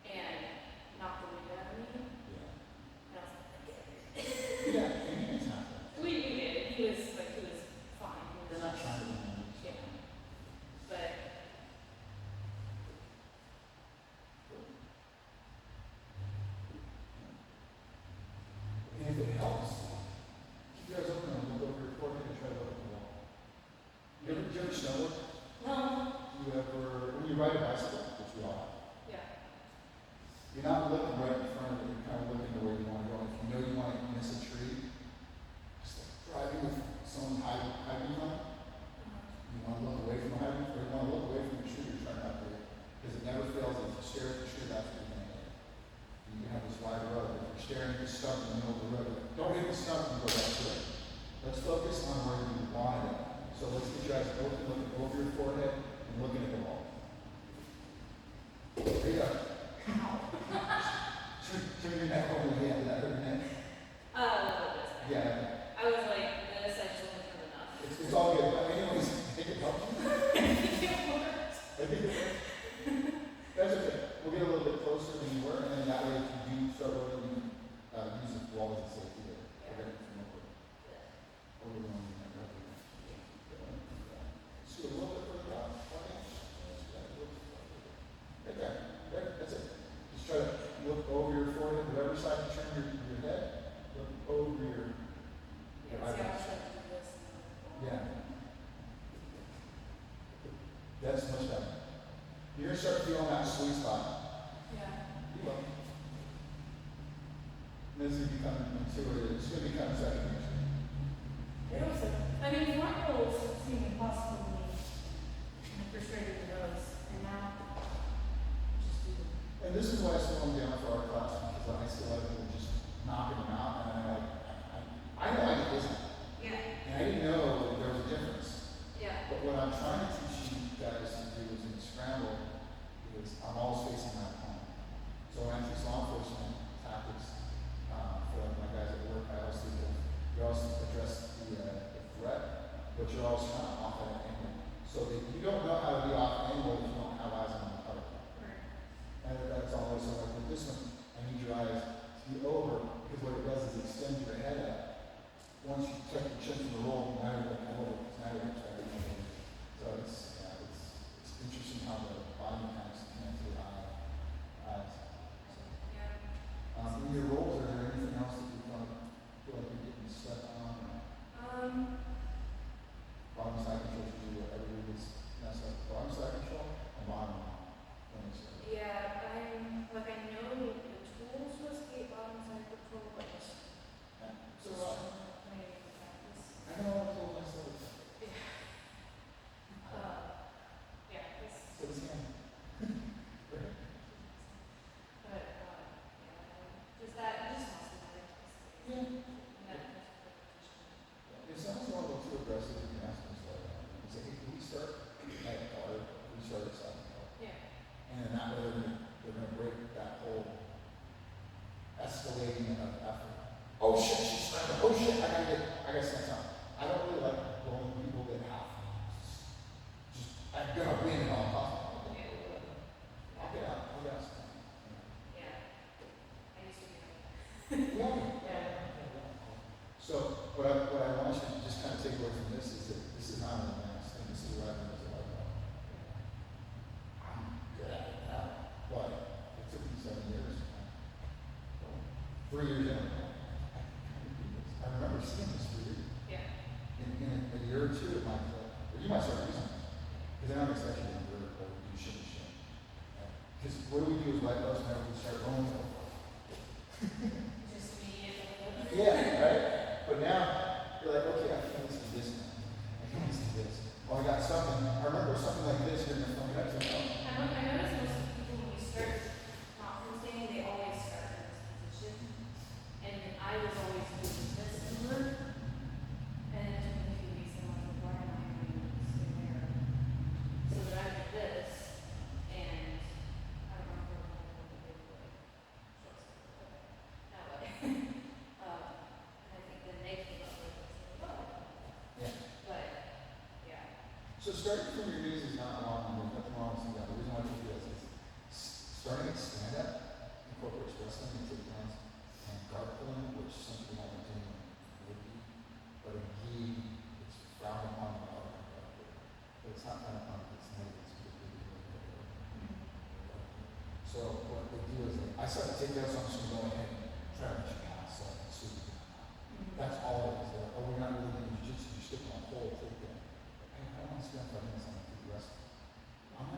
And knocked the wind out of me. Yeah. And I was like, Yeah, anything's happening. we did, he was fine. He was They're not trying to be mean. Yeah. But when you ride a bicycle, which we all have, Yeah. you're not looking right in front of you, you're kind of looking the way you want to go. If you know you want to miss a tree, just like driving with someone's high beam on, you want to look away from the high beam, or you want to look away from the tree you're trying not to hit. Because it never fails. If you stare at the tree, that's what you're going to hit. You can have this wide road. If you're staring at the stump in the middle of the road, don't hit the stump and go back to it. Let's focus on where you want it. So let's get your eyes open, looking over your forehead, and looking at the wall. There you go. Turn your neck over the hand. Did that hurt your neck? Yeah. I was like this, I just wasn't good enough. It's all good. But anyways, I think it helped you. I think it worked. That's okay. We'll get a little bit closer than you were, and then that way if you do start rolling, use the wall as a safety there. Okay. Over the one. Just go a little bit further out. Right there. Right? That's it. Just try to look over your forehead, whatever side you turn your head, look over your eyebrows. Yeah. That's much better. You're going to start feeling that sweet spot. Yeah. You will. And this is going to become intuitive. It's going to become second nature. It also, I mean, my goals seem impossible to me. I'm frustrated with those, and now just do them. And this is why I slow them down for our class, because I still have people just knocking them out, and I'm like, I know I did this, Yeah. and I didn't know that there was a difference. Yeah. But what I'm trying to teach you guys to do is in scramble, is I'm always facing that home. So when I teach law enforcement tactics for like my guys at work, I always think of, you always address the threat, but you're always kind of off at an angle. So that you don't know how to be off angle if you don't have eyes on the target. Right. And that's always so like with this one, I need your eyes to be over, because what it does is extend your head up. Once you tuck your chin from the roll, now you're looking over, now you're expecting over. So it's interesting how the body mechanics connect to the eyes. Yeah. In your roles, are there anything else that you feel like you're getting stuck on? Bottom side control should do whatever you was messed up. Bottom side control and bottom. Yeah, I'm, like, I know the tools was the bottom side control, but just, Yeah. So I mean, practice. I know I told myself. Yeah, it's, So it's him. Right. but, just that, just muscle memory. Yeah. And that, If someone's a little too aggressive, you can ask them to slow down. You say, hey, can we start at a car? Can we start at something? yeah. And then that way they're gonna break that whole escalating of effort. Oh shit, she's slamming. Oh shit, I gotta stand up. I don't really like rolling people that have just I'm gonna win at all costs. I'll get out. Yeah. I used to be like that. Yeah. So what I want you to just kind of take away from this is that this is not an advanced thing. This is what I think is like. I'm good at it now. But it took me 7 years. 3 years in. I remember seeing this for you. Yeah. In a year or two, it might or you might start using it. Because then I'm expecting you to work, but you shouldn't. Because what do we do as white belts whenever we start rolling? Just immediately. Yeah, right? But now, you're like, okay, I can listen to this now. I can listen to this. Oh, I got something. I remember something like this here in the phone. That's I notice most people when we start conferencing, they always start in this position. And I was always doing this inward. And it took me a few weeks, and I was like, why am I doing this in there? So that I did this, and I don't remember what I did, like, that way. And I think then they came up with this, like, oh. yeah. But, yeah. So starting from your knees is not wrong. There's nothing wrong with that. The reason why I do this is starting at stand up, incorporates wrestling and takedowns, and guard pulling, which some people haven't done would be. But in gi, it's frowned upon in our culture. But it's not frowned upon, it's negative. So what they do is I start to take those on, so go ahead and try to make you pass so I can see you. That's all it is. Oh, we're not really doing jiu-jitsu, you're sticking on a whole takedown. I don't want to spend 5 minutes on the wrestling. I'm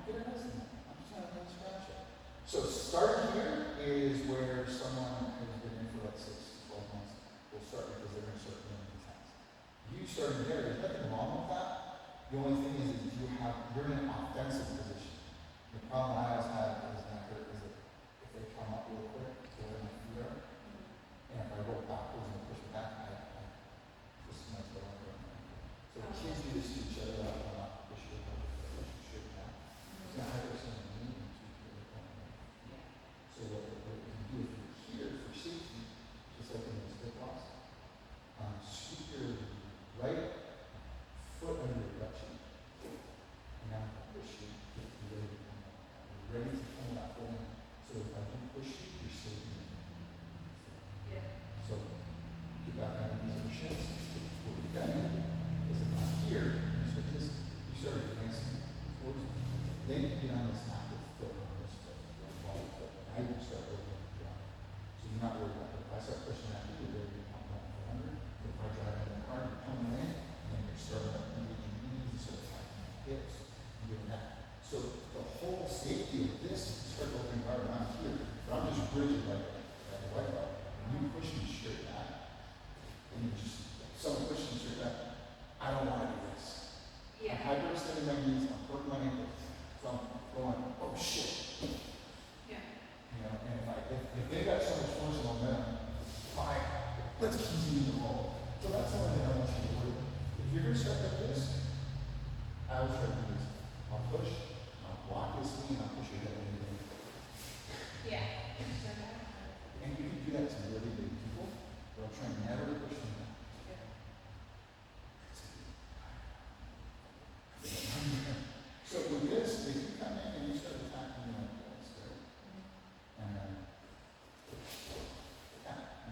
The only thing is you're in an offensive position. The problem I always have is that if they come up real quick to where my feet are, and if I go backwards and push back, I twist my toe under my ankle. So kids do this to each other, like, I'm not push your toe, push your shirt back. It's not how they're saying me, and two people are coming. So what you can do if you're here for safety, just like in those hip flops, scoop your right foot under your butt cheek. And now push you, get ready to come up. You're ready to come back forward. So if I do push you, you're still in. So get back on your knees and shins. What we got to do is if I'm here, you start advancing towards me. Then you get on this active foot on this foot, your ball foot. Now you can start working on the drive. So you're not worried about it. If I start pushing that, you're ready to come down for under. If I drive in the car, you're coming in, and then you're starting up moving your knees, you start tightening your hips, and doing that. So the whole safety of this is start working hard around here. But I'm just bridging like a white belt. When you push me straight back, and you just, someone pushing me straight back, I don't want to do this. I'm hyperextending my knees, I'm hurting my ankles. So I'm going, oh shit. You know, and if they got so much force and momentum, fine, let's continue the ball. So that's the only thing I want you to do. If you're going to start like this, I will try to do this. I'll push, I'll block this knee, and I'll push your head into the knee. And you can do that to really big people, but I'm trying never to push them back. So with this, if you come in and you start attacking me like this, right? And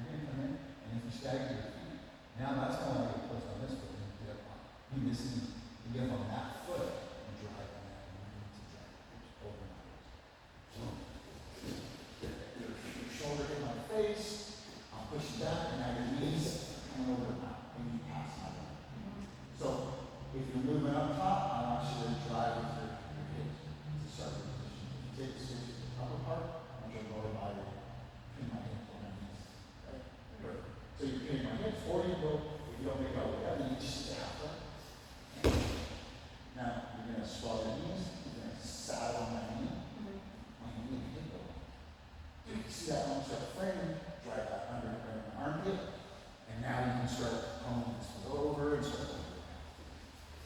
you're going to come in, and if you stagger your feet, now that's how I get pushed on this foot, and you get up on. You miss it, you get up on that foot, and drive on that, and you need to drive over and over. Your shoulder hit my face, I'll push you back, and now your knees coming over now, and you pass my leg. So if you're moving up top, I want you to drive with your hips. It's a starting position. If you take the stairs to the upper part, I'm going to go by between my hips and my knees. Right? Perfect. So you're pinning my hips, or you go, if you don't make it all the way up, then you just stay out there. Now, you're going to swell your knees, you're going to saddle on my knee, my knee and hip over. So you can see that when you start framing, drive that under my armpit, and now you can start pulling this over and start over.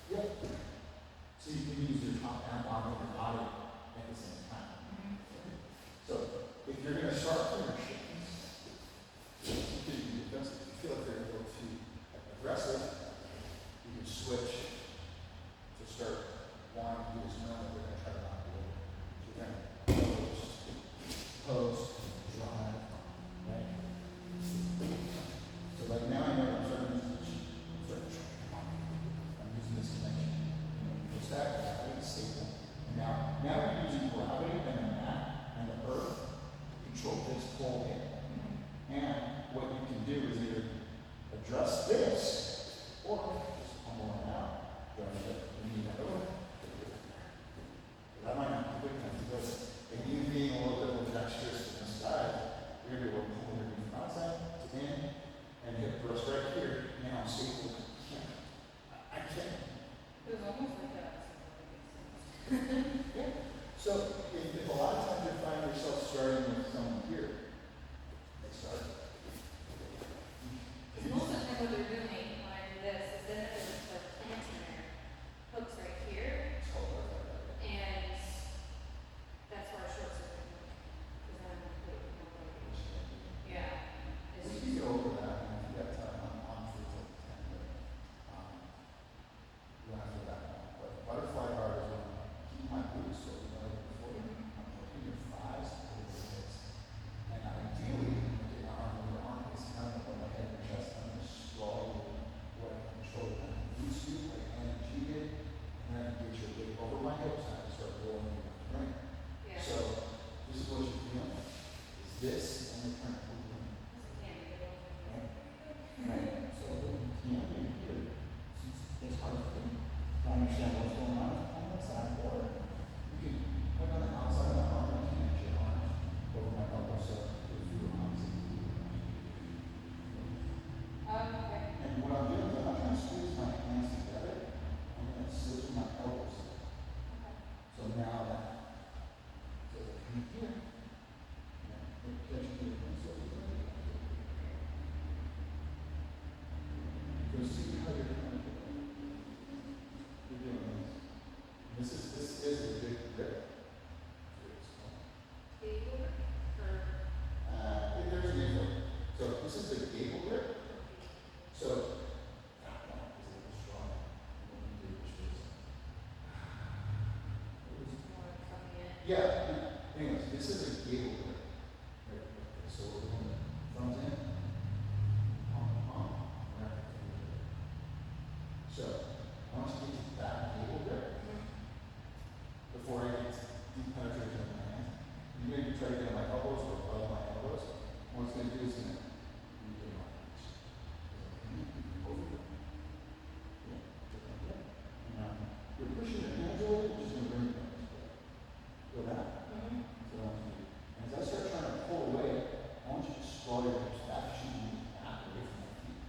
Yep. So you can use your top and bottom of your body at the same time. So if you're going to start from your shins, you can do this. If you feel like they're a little too aggressive, you can switch to start wanting to do this moment. We're going to try to knock it over. So you're going to pose, drive, right? So like now I know I'm starting to use this. I'm using this connection. Push that, gravity, stable. And now we're using gravity and the mat and the earth to control this pull in. And what you can do is either adjust this or just humble it out, drive it, and you that over. That might not be quick enough to do it. And you being a little bit more dexterous to the side, you're going to be able to pull your knee from outside to in and hip thrust right here. Now I'm stable. I can't. It was almost like that. Yeah. So if a lot of times you find yourself starting with someone here, they start. Because most of the time what they're doing when I do this is then there's like planks in there, hooks right here, and that's where our short circuit is. Because then I'm completely more like, yeah. We It's can go over that, and if you got time, I'm free till 10, but you don't have to do that long. But butterfly bar is when I keep my boots so you know before. This is a big grip. Table or? There's a name for it. So this is the gable grip. So that one is a little strong. More coming in. Yeah. Anyways, this is a gable grip. Right. Okay. So we're going to thumbs in. Right. So I want you to get to that gable grip before I get deep penetration of my hand. You're going to try to get on my elbows or above my elbows. What it's going to do is going to weaken my hands. Over here. Yeah. Now, you're pushing your hands away, which is going to bring your nose back. Feel that? So I want you to do. And as I start trying to pull away, I want you to sprawl your hips back, shoot your knees back away from my feet.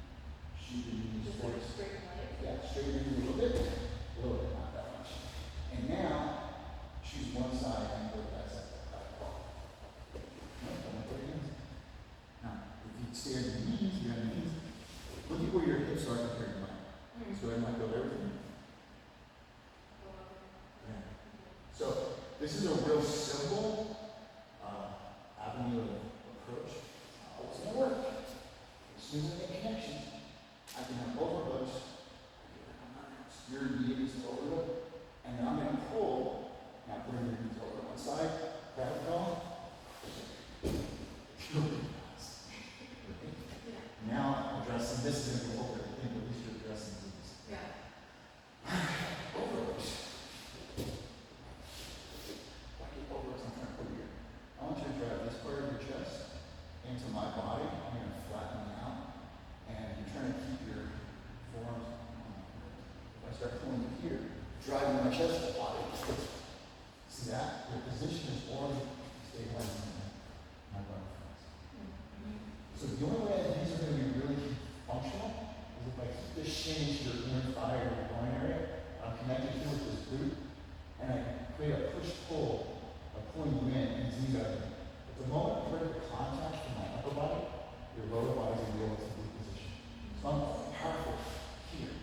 Shoot your knees Just like forward. straight leg. Yeah, straighten a little bit, not that much. And now, choose one side and go to that side. No, don't put it in. Now, if you stay on your knees, you're on your knees. Look at where your hips are compared to mine. So go ahead and let go of everything. Yeah. So, this is a real simple avenue of approach. It's going to work. As soon as I make connections, I can have overhooks. Your knees overlook, and then I'm going to pull. Now bring your knees over to one side, grab it on. Now I'm addressing this is going to go over. I think at least you're addressing these. Yeah. Overlooks. Why do overlooks? I'm trying to put here. I want you to drive this part of your chest into my body. I'm going to flatten it out, and you're trying to keep your forearms. If I start pulling it here, driving my chest to the body. See that? Your position is already stabilizing my body. So the only way these are going to be really functional is if I keep this shin into your inner thigh or your groin area. I'm connected here with this glute, and I create a push-pull of pulling you in and these out. But the moment I break the contact from my upper body, your lower body is going to be able to reposition. So I'm powerful here.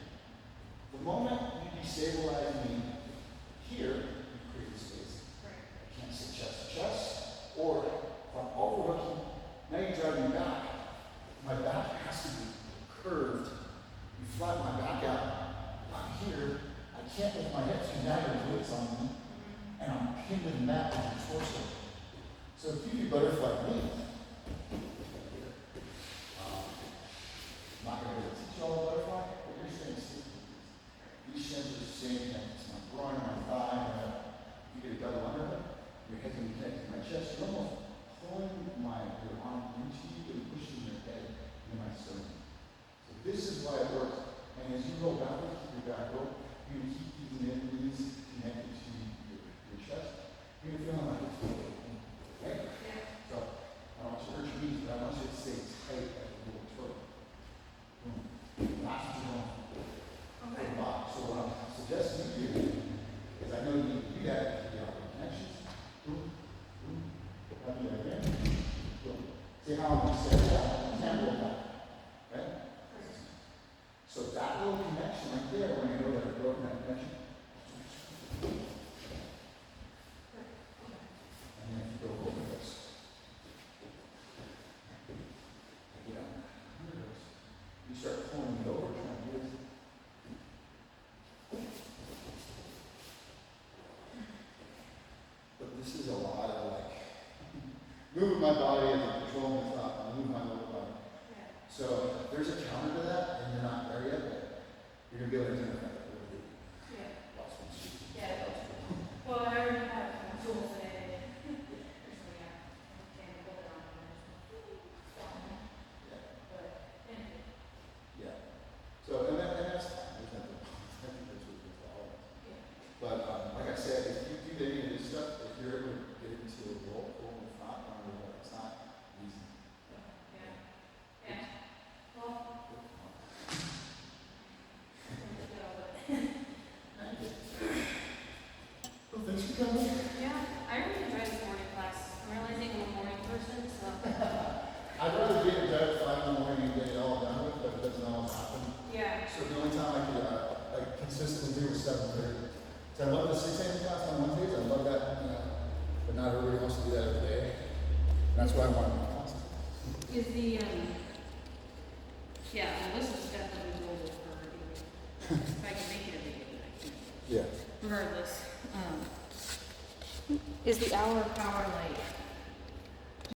The moment you destabilize me here, you create space. Right. I can't sit chest to chest, or if I'm overhooking, now you're driving me back. My back has to be curved. You flatten my back out. I'm here. I can't lift my hips because now your glutes on me, and I'm pinned in the mat with your torso. So if you do butterfly knees, I'm not going to teach you all the butterfly, but you're staying still. These shins are the same thing. It's my groin, my thigh, you get a double underhook, your head's going to be connected to my chest. You're almost pulling your arm into you and pushing your head into my stomach. So this is why it works. And as you roll backwards, keep your back rope, you're going to keep these knees connected to your chest. You're going to feel how my hips go. Okay? Yeah. So I don't want you to hurt your knees, but I want you to stay tight at the little toe. Boom. Last one. Okay. So what I'm suggesting you do is I know you need to do that to get out the connections. Boom, boom. Let me again. Boom. See how I'm going to set it up? And roll back. Right? So that little connection right there, when you know that I've broken that connection. And then if you go over this. You know, you start pulling it over, trying to do it. But this is a lot of like moving my body as I'm controlling the thought, I move my lower body. Yeah. So there's a counter to that, and you're not there yet, but you're gonna be able to identify that. Yeah. Lost one sheet. Yeah. Well, I already have some tools that I did. So yeah, and hold it on. Yeah. But, and, Yeah. So and that's fine. There's nothing. I think that's what it's all about. yeah. But like I said, if you do any of this stuff, if you're able to get into a roll, it's not easy. Yeah. Yeah. Well, I think that, but that's why I wanted to ask. Is the, yeah, well, this is definitely global for her. If I can make it a big one, I can. Yeah. Regardless, is the hour of power like